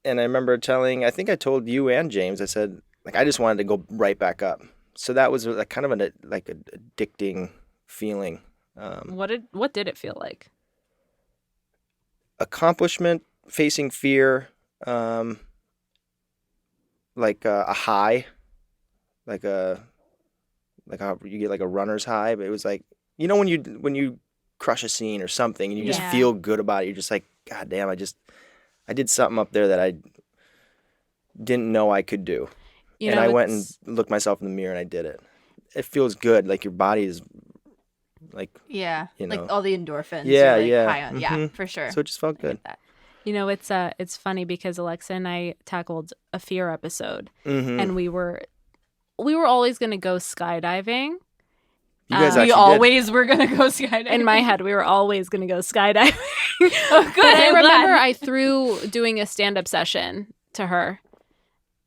Speaker 2: remember I think I told you and James, I said, like, I just wanted to go right back up. So that was like kind of an addicting feeling.
Speaker 3: What did it feel like?
Speaker 2: Accomplishment, facing fear, like a high, like how you get like a runner's high, but it was like, you know, when you crush a scene or something and you just
Speaker 4: Yeah.
Speaker 2: feel good about it, you're just like, God damn, I did something up there that I didn't know I could do. And I went and looked myself in the mirror and I did it. It feels good, like your body is like,
Speaker 4: Yeah,
Speaker 2: you know.
Speaker 4: like all the endorphins.
Speaker 2: Yeah,
Speaker 4: you're, like,
Speaker 2: yeah.
Speaker 4: high on. Yeah,
Speaker 2: Mhm.
Speaker 4: for sure.
Speaker 2: so it just felt
Speaker 4: I
Speaker 2: good.
Speaker 4: get that.
Speaker 3: You know, it's funny because Alexa and I tackled a fear episode,
Speaker 2: Mm-hmm.
Speaker 3: and we were always going to go skydiving.
Speaker 2: You guys
Speaker 3: we
Speaker 2: actually
Speaker 4: We always were gonna go skydiving.
Speaker 3: In my head, we were always going to go skydiving.
Speaker 4: Oh, good.
Speaker 3: But I
Speaker 4: I'm glad.
Speaker 3: remember I threw doing a stand-up session to her,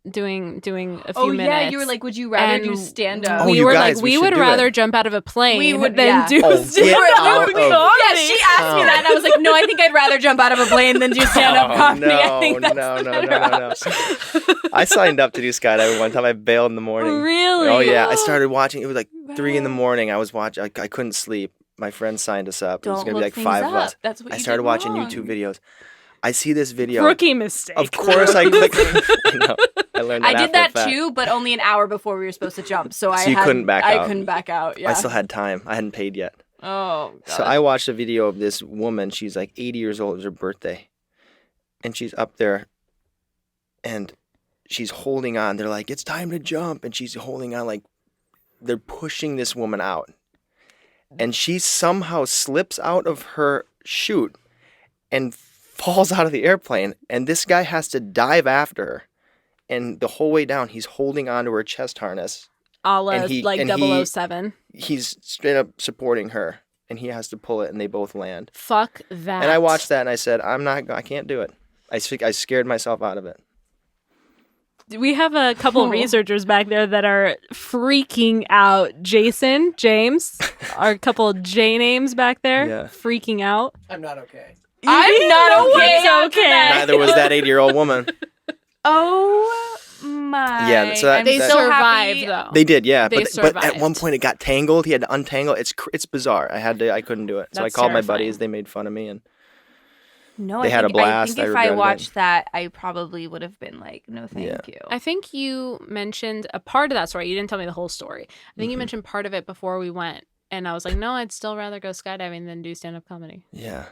Speaker 3: doing a few
Speaker 4: Oh
Speaker 3: minutes.
Speaker 4: yeah, you were like, would you rather do
Speaker 3: And
Speaker 4: stand up?
Speaker 2: Oh,
Speaker 3: we
Speaker 2: you
Speaker 3: were
Speaker 2: guys,
Speaker 3: like,
Speaker 2: we
Speaker 3: we
Speaker 2: should
Speaker 3: would
Speaker 2: do
Speaker 3: rather
Speaker 2: it.
Speaker 3: jump out of a plane
Speaker 4: We would-
Speaker 3: than
Speaker 4: yeah.
Speaker 3: do
Speaker 2: Oh,
Speaker 3: stand-up
Speaker 2: get out of-
Speaker 3: comedy.
Speaker 4: Yeah, she asked me that, and I was like, no, I think I'd rather jump out of a plane than do stand up comedy. I think that's
Speaker 2: no.
Speaker 4: the better option.
Speaker 2: I signed up to do skydiving one time. I bailed in the morning.
Speaker 3: Really?
Speaker 2: Oh yeah, I started watching. It was like 3 a.m. I was watching. I couldn't sleep. My friend signed us up. It was
Speaker 4: Don't
Speaker 2: gonna be
Speaker 4: look
Speaker 2: like
Speaker 4: things
Speaker 2: 5 of us.
Speaker 4: up. That's what
Speaker 2: I
Speaker 4: you
Speaker 2: started
Speaker 4: did
Speaker 2: watching
Speaker 4: wrong.
Speaker 2: YouTube videos. I see this video.
Speaker 3: Rookie mistake.
Speaker 2: Of course, I clicked. I know. I learned that
Speaker 4: I did
Speaker 2: after
Speaker 4: that
Speaker 2: the fact.
Speaker 4: too, but only an hour before we were supposed to jump. So
Speaker 2: you couldn't back out.
Speaker 4: I couldn't back out. Yeah.
Speaker 2: I still had time. I hadn't paid yet.
Speaker 4: Oh. God.
Speaker 2: So I watched a video of this woman. She's like 80 years old. It was her birthday. And she's up there and she's holding on. They're like, it's time to jump. And she's holding on like they're pushing this woman out. And she somehow slips out of her chute and falls out of the airplane. And this guy has to dive after her. And the whole way down, he's holding onto her chest harness.
Speaker 3: A la
Speaker 2: and he-
Speaker 3: like
Speaker 2: and he-
Speaker 3: 007.
Speaker 2: He's straight up supporting her. And he has to pull it and they both land.
Speaker 3: Fuck that.
Speaker 2: And I watched that and I said, I can't do it. I scared myself out of it.
Speaker 3: We have a couple researchers back there that are freaking out. Jason, James, our couple J names back there,
Speaker 2: Yeah.
Speaker 3: freaking out.
Speaker 5: I'm not okay.
Speaker 4: I'm not okay.
Speaker 3: It's
Speaker 4: after
Speaker 3: okay.
Speaker 4: that.
Speaker 2: Neither was that 80-year-old woman.
Speaker 4: Oh my.
Speaker 2: Yeah, so that-
Speaker 4: I'm
Speaker 3: They
Speaker 2: that-
Speaker 4: so
Speaker 3: survived
Speaker 4: happy.
Speaker 3: though.
Speaker 2: They did, yeah.
Speaker 3: They
Speaker 2: But at
Speaker 3: survived.
Speaker 2: one point it got tangled. He had to untangle. It's bizarre. I couldn't do it. So I
Speaker 3: That's
Speaker 2: called my
Speaker 3: terrifying.
Speaker 2: buddies. They made fun of me and
Speaker 4: No,
Speaker 2: They
Speaker 4: I
Speaker 2: had a
Speaker 4: think,
Speaker 2: blast.
Speaker 4: I
Speaker 2: I
Speaker 4: think if I
Speaker 2: regretted it.
Speaker 4: watched that, I probably would have been like, no, thank
Speaker 2: Yeah.
Speaker 4: you.
Speaker 3: I think you mentioned a part of that story. You didn't tell me the whole story. I think you mentioned part of it before we went. And I was like, no, I'd still rather go skydiving than do stand-up comedy.
Speaker 2: yeah.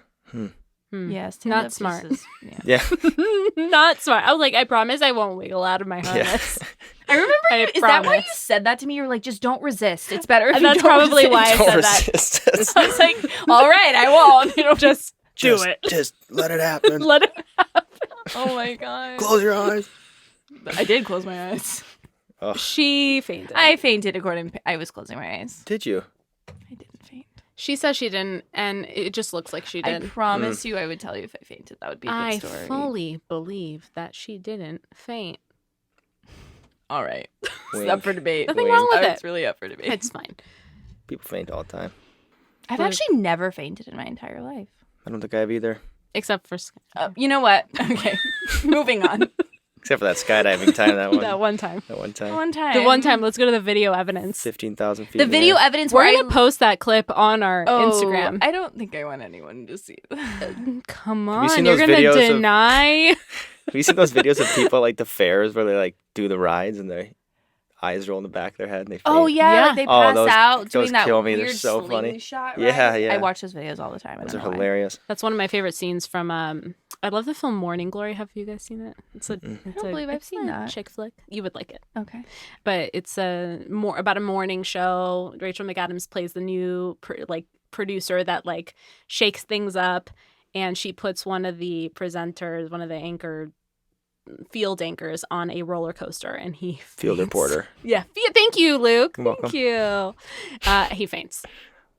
Speaker 4: Yeah,
Speaker 3: Not
Speaker 4: stand-up just
Speaker 3: smart.
Speaker 4: is- yeah.
Speaker 2: Yeah.
Speaker 3: Not smart. I was like, I promise I won't wiggle out of my harness.
Speaker 4: I remember
Speaker 3: I
Speaker 4: you, is that why you
Speaker 3: promise.
Speaker 4: said that to me? You were like, just don't resist. It's better if
Speaker 3: And
Speaker 4: you
Speaker 3: that's
Speaker 4: don't
Speaker 3: probably why I
Speaker 4: resist.
Speaker 2: Don't
Speaker 3: said that.
Speaker 2: resist.
Speaker 4: I was like, all right, I won't. You know,
Speaker 3: Just do
Speaker 2: Just-
Speaker 3: it.
Speaker 2: Just let it happen.
Speaker 3: Let it.
Speaker 4: oh my god.
Speaker 2: Close your eyes.
Speaker 4: I did close my eyes.
Speaker 3: She fainted.
Speaker 4: I fainted according. I was closing my eyes.
Speaker 2: Did you?
Speaker 4: I didn't faint.
Speaker 3: She says she didn't, and it just looks like she
Speaker 4: I
Speaker 3: did.
Speaker 4: promise you, I would tell you if I fainted. That would be a good
Speaker 3: I
Speaker 4: story.
Speaker 3: fully believe that she didn't faint.
Speaker 4: All right. It's
Speaker 2: Wink.
Speaker 4: up for debate.
Speaker 3: Nothing wrong with
Speaker 4: It's
Speaker 3: it.
Speaker 4: really up for debate.
Speaker 3: It's fine.
Speaker 2: People faint all the time.
Speaker 4: I've actually never fainted in my entire life.
Speaker 2: I don't think I have either.
Speaker 3: Except for
Speaker 4: You know what? Okay, moving on.
Speaker 2: Except for that skydiving time. That one.
Speaker 3: that one time.
Speaker 2: That one time.
Speaker 4: One time.
Speaker 3: The one time, let's go to the video evidence.
Speaker 2: 15,000 feet.
Speaker 4: The
Speaker 2: in the
Speaker 4: video
Speaker 2: air.
Speaker 4: evidence
Speaker 3: We're
Speaker 4: where
Speaker 3: going to post that clip on our
Speaker 4: Oh,
Speaker 3: Instagram.
Speaker 4: I don't think I want anyone to see that.
Speaker 3: Come
Speaker 2: you
Speaker 3: on,
Speaker 2: seen
Speaker 3: you're
Speaker 2: those
Speaker 3: going to
Speaker 2: videos of-
Speaker 3: deny?
Speaker 2: Have you seen those videos of people like the fairs where they like do the rides and their eyes roll in the back of their head and they faint?
Speaker 4: Oh yeah,
Speaker 3: Yeah.
Speaker 4: like they
Speaker 2: Oh,
Speaker 4: pass
Speaker 2: those-
Speaker 4: out
Speaker 2: those
Speaker 4: doing that
Speaker 2: kill me. They're
Speaker 4: weird
Speaker 2: so funny.
Speaker 4: slingshot
Speaker 2: Yeah,
Speaker 4: ride.
Speaker 2: yeah.
Speaker 4: I watch those videos all the time.
Speaker 2: Those
Speaker 4: I
Speaker 2: are
Speaker 4: don't know why.
Speaker 2: hilarious.
Speaker 3: That's one of my favorite scenes from. I love the film Morning Glory. Have you guys seen it? It's a.
Speaker 4: I don't believe I've seen that.
Speaker 3: chick flick. You would like it,
Speaker 4: Okay.
Speaker 3: but it's about a morning show. Rachel McAdams plays the new producer that like shakes things up, and she puts one of the presenters, one of the field anchors, on a roller coaster, and he
Speaker 2: Field
Speaker 3: faints.
Speaker 2: reporter.
Speaker 3: Yeah. Thank you, Luke.
Speaker 2: You're
Speaker 3: Thank you. He faints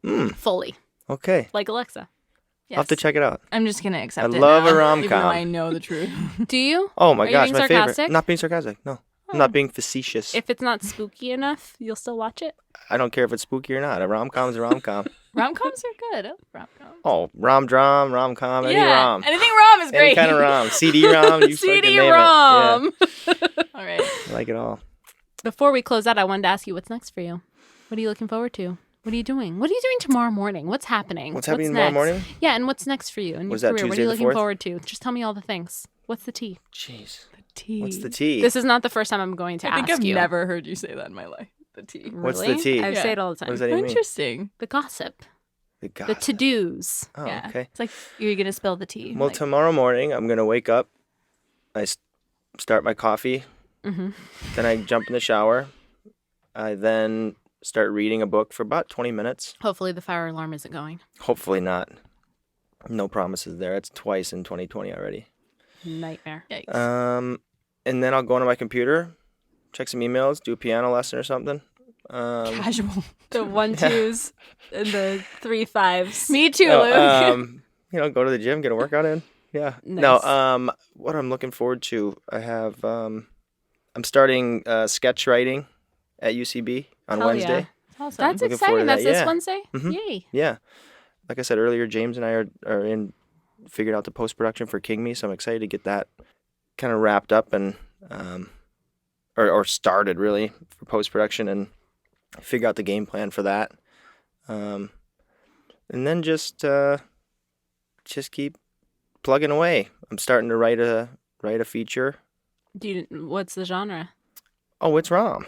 Speaker 2: Mm,
Speaker 3: fully,
Speaker 2: okay.
Speaker 3: like Alexa.
Speaker 2: I'll have to check it out.
Speaker 4: I'm just gonna accept it.
Speaker 2: I love
Speaker 4: now,
Speaker 2: a rom-com.
Speaker 4: even though I know the truth.
Speaker 3: Do you?
Speaker 2: Oh my
Speaker 3: Are you
Speaker 2: gosh,
Speaker 3: being
Speaker 2: my
Speaker 3: sarcastic?
Speaker 2: favorite. Not being sarcastic. No, I'm not being facetious.
Speaker 3: If it's not spooky enough, you'll still watch it?
Speaker 2: I don't care if it's spooky or not. A rom-com's a rom-com.
Speaker 4: Rom-coms are good. I love rom-coms.
Speaker 2: Oh, rom-dram, rom-com, any
Speaker 4: Yeah,
Speaker 2: rom.
Speaker 4: anything rom is great.
Speaker 2: Any kind of rom. CD-rom, you fucking name it.
Speaker 3: CD-ROM.
Speaker 4: All right.
Speaker 2: I like it all.
Speaker 3: Before we close out, I wanted to ask you what's next for you. What are you looking forward to? What are you doing? What are you doing tomorrow morning? What's happening?
Speaker 2: What's happening tomorrow
Speaker 3: next?
Speaker 2: morning?
Speaker 3: Yeah, and what's next for you in your
Speaker 2: Was that
Speaker 3: career? What are
Speaker 2: Tuesday
Speaker 3: you
Speaker 2: the
Speaker 3: looking
Speaker 2: 4th?
Speaker 3: forward to? Just tell me all the things. What's the tea?
Speaker 2: Jeez.
Speaker 4: Tea.
Speaker 2: What's the tea?
Speaker 3: This is not the first time I'm going to
Speaker 4: I think
Speaker 3: ask
Speaker 4: I've
Speaker 3: you.
Speaker 4: never heard you say that in my life. The tea.
Speaker 2: What's the
Speaker 3: Really?
Speaker 2: tea?
Speaker 3: I
Speaker 4: Yeah.
Speaker 3: say it all the time.
Speaker 2: What does that even mean?
Speaker 4: Interesting.
Speaker 3: The gossip.
Speaker 2: The
Speaker 3: The
Speaker 2: gossip.
Speaker 3: to-dos.
Speaker 2: Oh,
Speaker 4: Yeah.
Speaker 2: okay.
Speaker 4: It's like you're gonna spill the tea.
Speaker 2: Well,
Speaker 4: like,
Speaker 2: tomorrow morning, I'm going to wake up. Start my coffee.
Speaker 3: Mm-hmm.
Speaker 2: Then I jump in the shower. I then start reading a book for about 20 minutes.
Speaker 3: Hopefully the fire alarm isn't going.
Speaker 2: Hopefully not. No promises there. It's twice in 2020 already.
Speaker 3: Nightmare.
Speaker 4: yikes.
Speaker 2: And then I'll go onto my computer, check some emails, do a piano lesson or something.
Speaker 4: Casual.
Speaker 3: The 1-2s and the 3-5s.
Speaker 4: Me too,
Speaker 2: No,
Speaker 4: Luke.
Speaker 2: go to the gym, get a workout in. Yeah.
Speaker 3: Nice.
Speaker 2: No, what I'm looking forward to, I have, I'm starting sketch writing at UCB on
Speaker 3: Hell
Speaker 2: Wednesday.
Speaker 3: yeah.
Speaker 4: Awesome.
Speaker 3: That's
Speaker 2: Looking forward
Speaker 3: exciting.
Speaker 2: to
Speaker 3: That's
Speaker 2: that,
Speaker 3: this
Speaker 2: yeah.
Speaker 3: Wednesday?
Speaker 2: Mhm.
Speaker 3: Yay.
Speaker 2: Yeah. Like I said earlier, James and I are figured out the post-production for King Me, so I'm excited to get that kind of wrapped up and, or started really for post-production and figure out the game plan for that. And then just keep plugging away. I'm starting to write a feature.
Speaker 3: What's the genre?
Speaker 2: Oh, it's rom.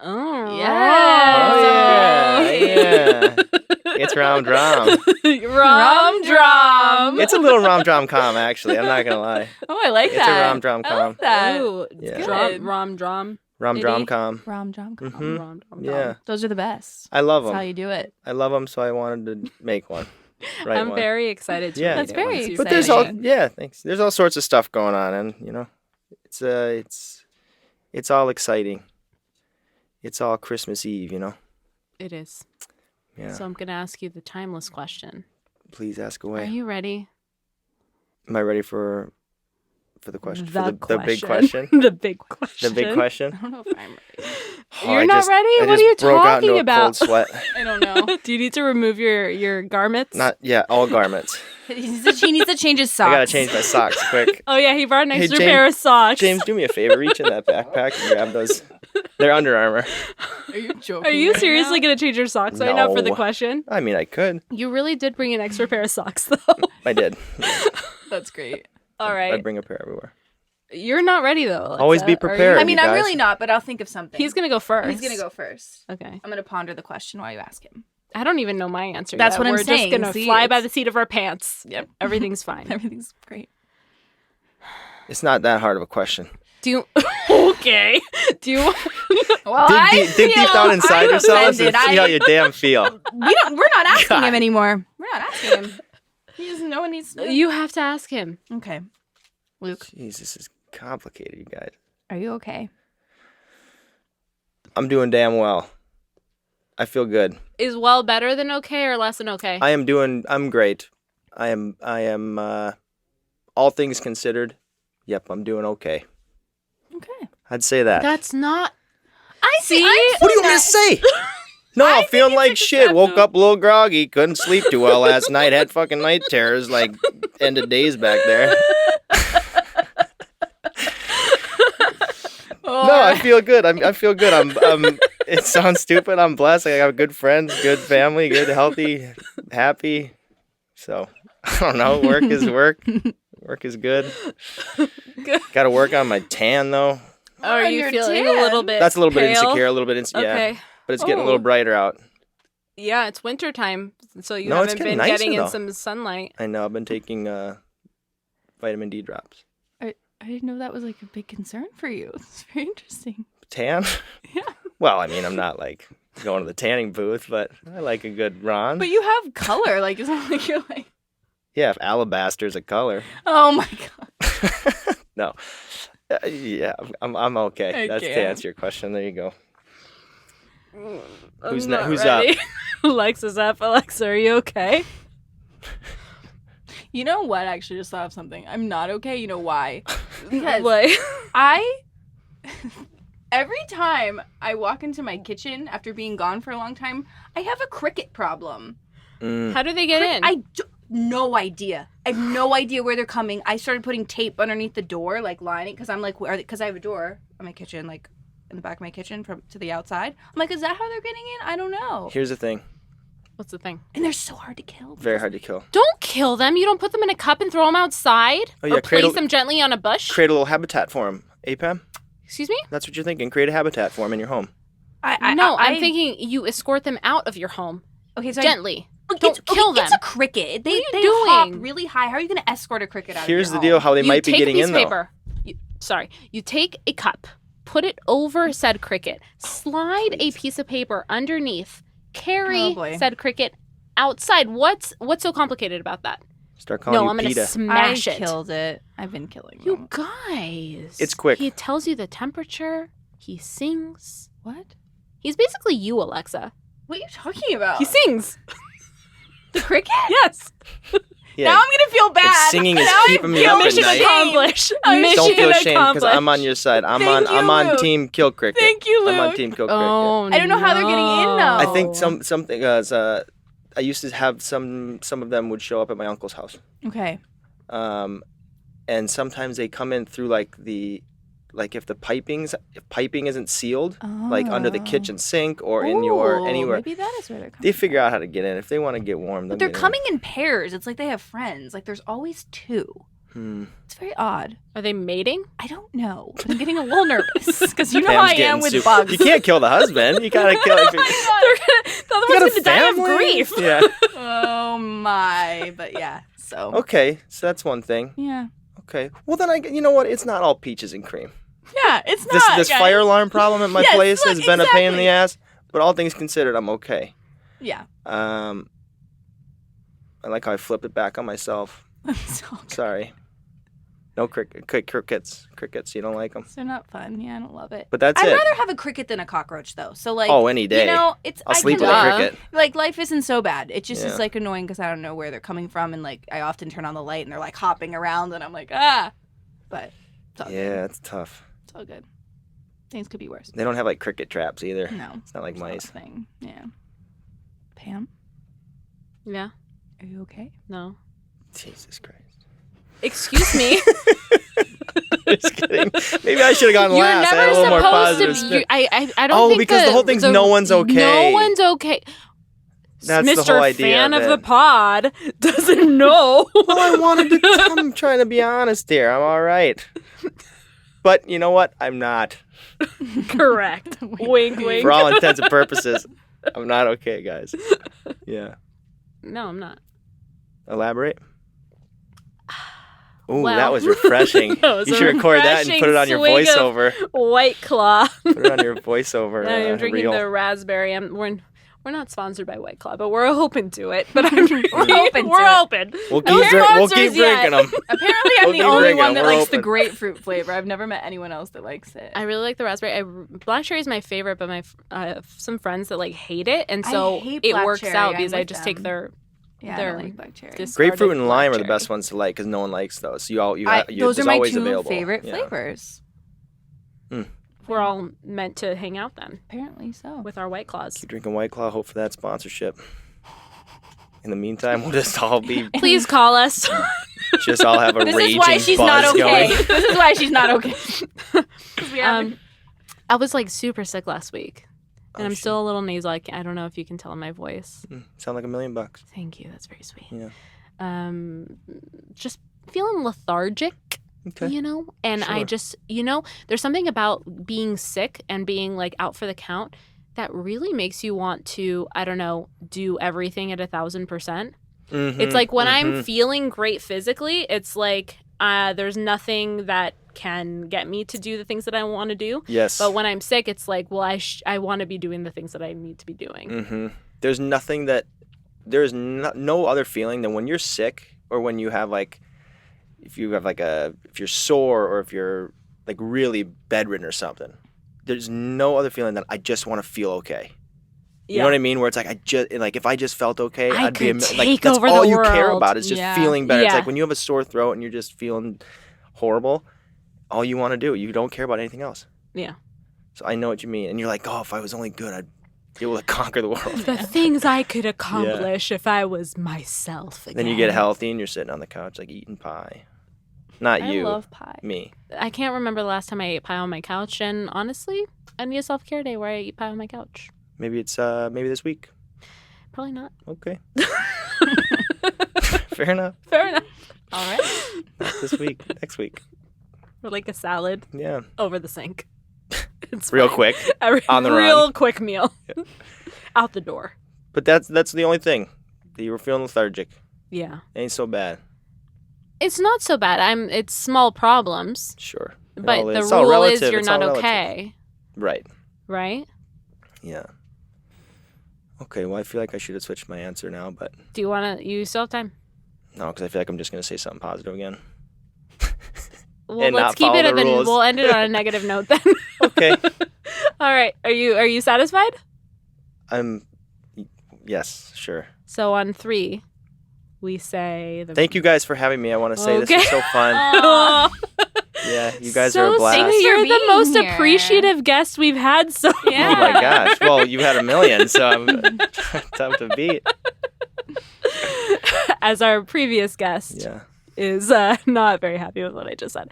Speaker 3: Oh,
Speaker 4: Yeah.
Speaker 2: Oh, yeah. It's rom-dram.
Speaker 3: Rom-dram.
Speaker 2: It's a little rom-dram-com, actually. I'm not going to lie.
Speaker 4: Oh, I like
Speaker 2: It's
Speaker 4: that.
Speaker 2: a rom-dram-com.
Speaker 4: I like that.
Speaker 3: Ooh,
Speaker 2: Yeah.
Speaker 3: drum, rom-dram.
Speaker 2: Rom-dram-com.
Speaker 4: Rom-dram.
Speaker 2: Mhm.
Speaker 3: Rom-dram.
Speaker 2: Yeah.
Speaker 4: Those are the best.
Speaker 2: I love
Speaker 4: That's how
Speaker 2: them.
Speaker 4: you do it.
Speaker 2: I love them, so I wanted to make one. Write
Speaker 3: I'm
Speaker 2: one.
Speaker 3: very excited to
Speaker 2: Yeah.
Speaker 3: read
Speaker 4: That's
Speaker 3: it
Speaker 4: very
Speaker 3: once you
Speaker 2: But
Speaker 3: say
Speaker 2: there's
Speaker 3: it.
Speaker 2: all thanks. There's all sorts of stuff going on, and it's all exciting. It's all Christmas Eve,
Speaker 3: It is.
Speaker 2: Yeah.
Speaker 3: So I'm going to ask you the timeless question.
Speaker 2: Please ask
Speaker 3: Are
Speaker 2: away.
Speaker 3: you ready?
Speaker 2: Am I ready for the question?
Speaker 3: The
Speaker 2: the big question.
Speaker 3: The big question.
Speaker 2: The big question.
Speaker 4: I don't know if I'm ready.
Speaker 2: Oh,
Speaker 3: You're
Speaker 2: I
Speaker 3: not
Speaker 2: just-
Speaker 3: ready?
Speaker 2: I
Speaker 3: What
Speaker 2: just
Speaker 3: are you
Speaker 2: broke out into
Speaker 3: talking
Speaker 2: a
Speaker 3: about?
Speaker 2: Cold sweat.
Speaker 4: I don't know.
Speaker 3: Do you need to remove your garments?
Speaker 2: Not all garments.
Speaker 4: He needs to change his socks.
Speaker 2: I gotta change my socks quick.
Speaker 3: Oh yeah, he brought an
Speaker 2: Hey,
Speaker 3: extra
Speaker 2: James-
Speaker 3: pair of socks.
Speaker 2: James, do me a favor. Reach in that backpack and grab those. They're Under Armour.
Speaker 4: Are you joking?
Speaker 3: Are you
Speaker 4: right
Speaker 3: seriously
Speaker 4: now?
Speaker 3: going to change your socks right now for the
Speaker 2: No.
Speaker 3: question?
Speaker 2: I mean, I could.
Speaker 3: You really did bring an extra pair of socks though.
Speaker 2: I did.
Speaker 4: That's great.
Speaker 3: All right.
Speaker 2: I'd bring a pair everywhere.
Speaker 3: You're not ready though. Alexa.
Speaker 2: Always be
Speaker 3: Are you?
Speaker 2: prepared.
Speaker 4: I mean,
Speaker 2: you
Speaker 4: I'm
Speaker 2: guys.
Speaker 4: really not, but I'll think of something.
Speaker 3: He's going to go first.
Speaker 4: He's gonna go first.
Speaker 3: Okay.
Speaker 4: I'm gonna ponder the question while you ask him.
Speaker 3: I don't even know my answer.
Speaker 4: That's
Speaker 3: yet.
Speaker 4: what I'm
Speaker 3: We're
Speaker 4: saying.
Speaker 3: just going to
Speaker 4: See,
Speaker 3: fly by
Speaker 4: it's-
Speaker 3: the seat of our pants.
Speaker 4: Yep.
Speaker 3: Everything's fine.
Speaker 4: Everything's great.
Speaker 2: It's not that hard of a question.
Speaker 3: Do you Okay. Do you
Speaker 4: Well,
Speaker 2: Dig deep down inside yourselves and see how you damn feel.
Speaker 4: We're not asking
Speaker 2: God.
Speaker 4: him anymore. We're not asking him. No one needs to.
Speaker 3: You have to ask him.
Speaker 4: Okay. Luke,
Speaker 2: Jeez, this is complicated, you guys.
Speaker 4: are you okay?
Speaker 2: I'm doing damn well. I feel good.
Speaker 3: Is well better than okay or less than okay?
Speaker 2: I'm great. I am all things considered, yep, I'm doing okay.
Speaker 4: Okay.
Speaker 2: I'd say that.
Speaker 3: That's not
Speaker 4: I
Speaker 3: See?
Speaker 2: What do you want me to say? No, I'm feeling like shit. Woke up a little groggy. Couldn't sleep too well last night. Had fucking night terrors like end of days back there. No, I feel good. I feel good. I'm. It sounds stupid. I'm blessed. I got good friends, good family, good, healthy, happy. So I don't know. Work is work. Work is good. Got to work on my tan though.
Speaker 3: Are you
Speaker 4: your
Speaker 3: feeling
Speaker 4: tan.
Speaker 3: a little bit
Speaker 2: That's a little bit
Speaker 3: pale?
Speaker 2: insecure. A little bit insecure.
Speaker 3: Okay.
Speaker 2: Yeah, but it's getting a little
Speaker 3: Oh.
Speaker 2: brighter out.
Speaker 3: Yeah, it's winter time, so you
Speaker 2: No, it's
Speaker 3: haven't
Speaker 2: getting
Speaker 3: been
Speaker 2: nicer,
Speaker 3: getting in
Speaker 2: though.
Speaker 3: some sunlight.
Speaker 2: I know. I've been taking vitamin D drops.
Speaker 4: I didn't know that was like a big concern for you. It's very interesting.
Speaker 2: Tan?
Speaker 4: Yeah.
Speaker 2: Well, I mean, I'm not like going to the tanning booth, but I like a good Ron.
Speaker 4: But you have color. Like it's not like you're like.
Speaker 2: Yeah, if alabaster's a color.
Speaker 4: Oh my god.
Speaker 2: No. Yeah, I'm okay.
Speaker 4: I
Speaker 2: That's to
Speaker 4: can't.
Speaker 2: answer your question. There you go.
Speaker 3: I'm
Speaker 2: Who's
Speaker 3: not
Speaker 2: who's
Speaker 3: ready. Alexa's up. Alexa, are you okay?
Speaker 4: You know what? I actually just thought of something. I'm not okay. You know why? Because
Speaker 3: What?
Speaker 4: every time I walk into my kitchen after being gone for a long time, I have a cricket problem.
Speaker 3: How do they get in?
Speaker 4: No idea. I have no idea where they're coming. I started putting tape underneath the door, like lining, because I'm like, because I have a door on my kitchen, like in the back of my kitchen to the outside. I'm like, is that how they're getting in? I don't know.
Speaker 2: Here's the thing.
Speaker 3: What's the thing?
Speaker 4: And they're so hard to kill.
Speaker 2: Very hard to kill.
Speaker 3: Don't kill them. You don't put them in a cup and throw them outside?
Speaker 2: Oh, yeah,
Speaker 3: or place them gently on a bush?
Speaker 2: Create a little habitat for them. Pam?
Speaker 3: Excuse me?
Speaker 2: That's what you're thinking. Create a habitat for them in your home.
Speaker 3: I'm thinking you escort them out of your home.
Speaker 4: Okay, so
Speaker 3: gently. Don't kill them.
Speaker 4: It's a cricket. They
Speaker 3: doing?
Speaker 4: hop really high. How are you going to escort a cricket out
Speaker 2: Here's
Speaker 4: of
Speaker 2: the
Speaker 4: your
Speaker 2: deal,
Speaker 4: home?
Speaker 2: how they might be getting in, though.
Speaker 3: You take a cup, put it over said cricket, slide a piece of paper underneath, carry said cricket outside. What's so complicated about that?
Speaker 2: Start calling you
Speaker 3: I'm going to
Speaker 2: PETA.
Speaker 3: smash it.
Speaker 4: I killed it. I've been killing them.
Speaker 3: You guys.
Speaker 2: It's quick.
Speaker 3: He tells you the temperature. He sings.
Speaker 4: What?
Speaker 3: He's basically you, Alexa.
Speaker 4: What are you talking about?
Speaker 3: He sings.
Speaker 4: The cricket?
Speaker 3: Yes.
Speaker 2: Yeah.
Speaker 4: Now I'm going to feel bad.
Speaker 2: If singing is
Speaker 4: Now
Speaker 2: keeping me up at
Speaker 3: Mission
Speaker 2: night.
Speaker 3: accomplished.
Speaker 2: Don't feel
Speaker 3: Mission
Speaker 2: ashamed because I'm on your side. I'm on
Speaker 4: Luke.
Speaker 2: team kill cricket.
Speaker 4: Thank you, Luke.
Speaker 2: I'm on team kill cricket.
Speaker 3: Oh,
Speaker 4: I don't know how they're getting in, though.
Speaker 2: I think something I used to have some of them would show up at my uncle's house.
Speaker 4: Okay.
Speaker 2: And sometimes they come in through if piping isn't sealed, like under the kitchen sink or in your anywhere.
Speaker 4: Maybe that is where they're coming.
Speaker 2: They figure out how to get in. If they want to get warm,
Speaker 4: But they're coming in pairs. It's like they have friends. Like there's always two. It's very odd.
Speaker 3: Are they mating?
Speaker 4: I don't know. But I'm getting a little nervous because you know
Speaker 2: Pam's
Speaker 4: how I am
Speaker 2: getting
Speaker 4: with bugs.
Speaker 2: You can't kill the husband. You gotta kill.
Speaker 3: The other one's going to die of grief.
Speaker 2: Yeah.
Speaker 4: Oh my. But yeah. So.
Speaker 2: Okay, so that's one thing.
Speaker 4: Yeah.
Speaker 2: Okay. Well, then you know what? It's not all peaches and cream.
Speaker 4: Yeah, it's not.
Speaker 2: This
Speaker 4: guys.
Speaker 2: fire alarm problem at my
Speaker 4: Yes,
Speaker 2: place
Speaker 4: look,
Speaker 2: has been a pain in
Speaker 4: exactly.
Speaker 2: the ass, but all things considered, I'm okay.
Speaker 4: Yeah.
Speaker 2: I like how I flipped it back on myself. Sorry. No crickets. Crickets, you don't like them?
Speaker 4: They're not fun. Yeah, I don't love it.
Speaker 2: But that's
Speaker 4: I'd
Speaker 2: it.
Speaker 4: rather have a cricket than a cockroach, though. So like,
Speaker 2: any day.
Speaker 4: You know,
Speaker 2: I'll sleep with a cricket.
Speaker 4: Like life isn't so bad. It just
Speaker 2: Yeah.
Speaker 4: is like annoying because I don't know where they're coming from, and like I often turn on the light and they're like hopping around, and I'm like But it's all good.
Speaker 2: Yeah, it's tough.
Speaker 4: It's all good. Things could be worse.
Speaker 2: They don't have like cricket traps either.
Speaker 4: No,
Speaker 2: It's not like
Speaker 4: it's not a
Speaker 2: mice.
Speaker 4: thing. Yeah. Pam,
Speaker 3: Yeah.
Speaker 4: are you okay?
Speaker 3: No.
Speaker 2: Jesus Christ.
Speaker 3: Excuse me.
Speaker 2: Just kidding. Maybe I should have gone
Speaker 3: You're
Speaker 2: last. I had
Speaker 3: never
Speaker 2: a little more
Speaker 3: supposed
Speaker 2: positive
Speaker 3: to.
Speaker 2: spin.
Speaker 3: I don't think
Speaker 2: because the whole thing's no one's okay.
Speaker 3: No one's okay.
Speaker 2: That's
Speaker 3: Mr.
Speaker 2: the whole idea
Speaker 3: Fan
Speaker 2: of
Speaker 3: of
Speaker 2: it.
Speaker 3: the pod doesn't know.
Speaker 2: Well, I wanted to. I'm trying to be honest here. I'm all right. But you know what? I'm not.
Speaker 3: Correct. Wink, wink.
Speaker 2: For all intents and purposes, I'm not okay, guys. Yeah.
Speaker 3: No, I'm not.
Speaker 2: Elaborate. Ooh,
Speaker 3: Well,
Speaker 2: that was refreshing.
Speaker 3: that was
Speaker 2: You
Speaker 3: a
Speaker 2: should record that and put it on your
Speaker 3: refreshing swig
Speaker 2: voiceover.
Speaker 3: White Claw.
Speaker 2: Put it on your voiceover.
Speaker 3: I'm drinking
Speaker 2: reel.
Speaker 3: the raspberry. We're not sponsored by White Claw, but we're open to it. But we're
Speaker 4: open.
Speaker 2: We'll keep drinking them.
Speaker 4: Apparently, I'm
Speaker 2: We'll
Speaker 4: the
Speaker 2: keep
Speaker 4: only
Speaker 2: drinking
Speaker 4: one
Speaker 2: them.
Speaker 4: that
Speaker 2: We're
Speaker 4: likes the
Speaker 2: open.
Speaker 4: grapefruit flavor. I've never met anyone else that likes it.
Speaker 3: I really like the raspberry. Black cherry is my favorite, but I have some friends that like hate it, and so
Speaker 4: I hate
Speaker 3: it
Speaker 4: black
Speaker 3: works
Speaker 4: cherry.
Speaker 3: out
Speaker 4: I'm
Speaker 3: because I
Speaker 4: with
Speaker 3: just
Speaker 4: them.
Speaker 3: take their
Speaker 4: Yeah, I
Speaker 3: They're
Speaker 4: don't like black cherry.
Speaker 3: discarded
Speaker 2: Grapefruit and lime are the
Speaker 3: black
Speaker 2: best ones to like because no one likes those.
Speaker 4: Those
Speaker 2: There's
Speaker 4: are my
Speaker 2: always
Speaker 4: two
Speaker 2: available.
Speaker 4: favorite
Speaker 2: Yeah.
Speaker 4: flavors.
Speaker 3: We're all meant to hang out then
Speaker 4: Apparently so.
Speaker 3: with our White Claws.
Speaker 2: Keep drinking White Claw. Hope for that sponsorship. In the meantime, we'll just all be
Speaker 3: Please call us.
Speaker 2: just all have a
Speaker 4: This
Speaker 2: raging
Speaker 4: is why she's not
Speaker 2: buzz
Speaker 4: okay.
Speaker 2: going.
Speaker 4: This is why she's not okay. 'Cause we haven't-
Speaker 3: I was like super sick last week, and
Speaker 2: Oh,
Speaker 3: I'm
Speaker 2: shit.
Speaker 3: still a little nasal. I don't know if you can tell in my voice.
Speaker 2: Sound like $1 million.
Speaker 3: Thank you. That's very sweet.
Speaker 2: Yeah.
Speaker 3: Just feeling lethargic.
Speaker 2: Okay.
Speaker 3: You know, and I
Speaker 2: Sure.
Speaker 3: just, there's something about being sick and being like out for the count that really makes you want to, I don't know, do everything at 1,000%. It's like when I'm feeling great physically, it's like there's nothing that can get me to do the things that I want to do.
Speaker 2: Yes.
Speaker 3: But when I'm sick, it's like, well, I want to be doing the things that I need to be doing.
Speaker 2: There's no other feeling than when you're sick or when you have if you're sore or if you're like really bedridden or something. There's no other feeling than I just want to feel okay. You know what I mean? Where it's like if I just felt okay,
Speaker 3: I
Speaker 2: I'd be
Speaker 3: could
Speaker 2: like
Speaker 3: take
Speaker 2: that's
Speaker 3: over
Speaker 2: all
Speaker 3: the
Speaker 2: you care
Speaker 3: world.
Speaker 2: about is just
Speaker 4: Yeah.
Speaker 2: feeling better. It's
Speaker 3: Yeah.
Speaker 2: like when you have a sore throat and you're just feeling horrible, all you want to do, you don't care about anything else.
Speaker 3: Yeah.
Speaker 2: So I know what you mean. And you're like, oh, if I was only good, I'd be able to conquer the world.
Speaker 3: The things I could accomplish if I was myself again.
Speaker 2: Then you get healthy and you're sitting on the couch like eating pie. Not
Speaker 4: I
Speaker 2: you.
Speaker 4: love pie.
Speaker 2: Me.
Speaker 3: I can't remember the last time I ate pie on my couch, and honestly, I need a self-care day where I eat pie on my couch.
Speaker 2: Maybe it's maybe this week.
Speaker 3: Probably not.
Speaker 2: Okay. Fair enough.
Speaker 3: Fair enough.
Speaker 4: All right.
Speaker 2: Not this week. Next week.
Speaker 3: Or like a salad
Speaker 2: Yeah.
Speaker 3: over the sink. It's
Speaker 2: Real
Speaker 3: fine.
Speaker 2: quick. On the
Speaker 3: real
Speaker 2: run.
Speaker 3: quick meal. Out the door.
Speaker 2: But that's the only thing. That you were feeling lethargic.
Speaker 3: Yeah.
Speaker 2: Ain't so bad.
Speaker 3: It's not so bad. It's small problems,
Speaker 2: Sure. It
Speaker 3: but
Speaker 2: all
Speaker 3: the
Speaker 2: It's all
Speaker 3: rule is
Speaker 2: relative.
Speaker 3: you're
Speaker 2: It's all
Speaker 3: not
Speaker 2: relative.
Speaker 3: okay,
Speaker 2: Right.
Speaker 3: right?
Speaker 2: Yeah. Okay, well, I feel like I should have switched my answer now, but
Speaker 3: Do you want to? You still have time.
Speaker 2: no, because I feel like I'm just going to say something positive again.
Speaker 3: Well,
Speaker 2: And
Speaker 3: let's
Speaker 2: not
Speaker 3: keep
Speaker 2: follow
Speaker 3: it
Speaker 2: the
Speaker 3: at the.
Speaker 2: rules.
Speaker 3: We'll end it on a negative note then.
Speaker 2: Okay.
Speaker 3: All right. Are you satisfied?
Speaker 2: Yes, sure.
Speaker 3: So on 3, we say the.
Speaker 2: Thank you guys for having me. I want to say this was so fun.
Speaker 3: Aw.
Speaker 2: Yeah, you guys
Speaker 3: so
Speaker 2: are a blast.
Speaker 3: Thanks
Speaker 4: for
Speaker 3: You're the
Speaker 4: being
Speaker 3: most
Speaker 4: here.
Speaker 3: appreciative guest we've had so
Speaker 4: Yeah.
Speaker 2: Oh my gosh. Well, you had 1 million, so I'm tough to beat.
Speaker 3: as our previous guest
Speaker 2: Yeah.
Speaker 3: is not very happy with what I just said.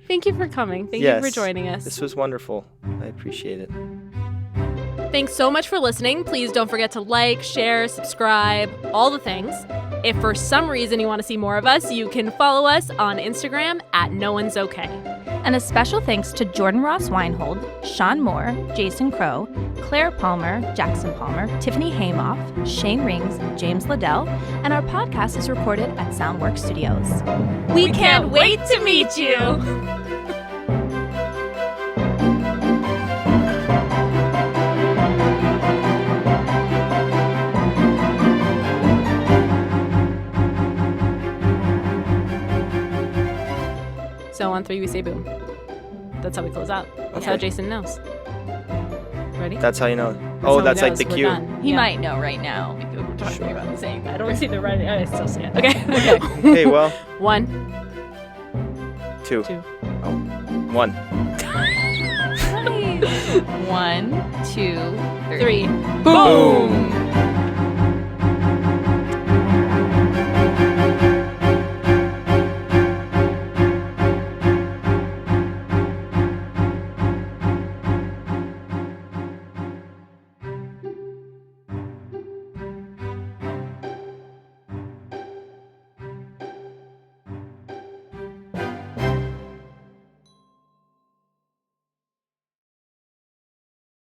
Speaker 3: Thank you for coming. Thank you for
Speaker 2: Yes.
Speaker 3: joining us.
Speaker 2: This was wonderful. I appreciate it.
Speaker 3: Thanks so much for listening. Please don't forget to like, share, subscribe, all the things. If for some reason you want to see more of us, you can follow us on Instagram at NoOne'sOkay.
Speaker 5: And a special thanks to Jordan Ross Weinhold, Sean Moore, Jason Crow, Claire Palmer, Jackson Palmer, Tiffany Haymoff, Shane Rings, James Liddell, and our podcast is recorded at Soundwork Studios.
Speaker 3: We can't wait to meet you. So on 3, we say boom. That's how we close out. That's how
Speaker 2: Okay.
Speaker 3: Jason knows. Ready?
Speaker 2: That's how you know.
Speaker 3: That's
Speaker 2: Oh,
Speaker 3: how
Speaker 2: that's
Speaker 3: he
Speaker 2: like the
Speaker 3: knows we're
Speaker 2: cue.
Speaker 3: done.
Speaker 4: He
Speaker 3: Yeah.
Speaker 4: might know right now because we're talking
Speaker 2: Sure.
Speaker 4: about saying that.
Speaker 3: I don't see the writing. I still see it. Okay.
Speaker 2: Okay, well,
Speaker 3: 1,
Speaker 2: 2.
Speaker 3: 2.
Speaker 2: Oh, 1.
Speaker 4: 1, 2, 3.
Speaker 3: 3.
Speaker 2: Boom.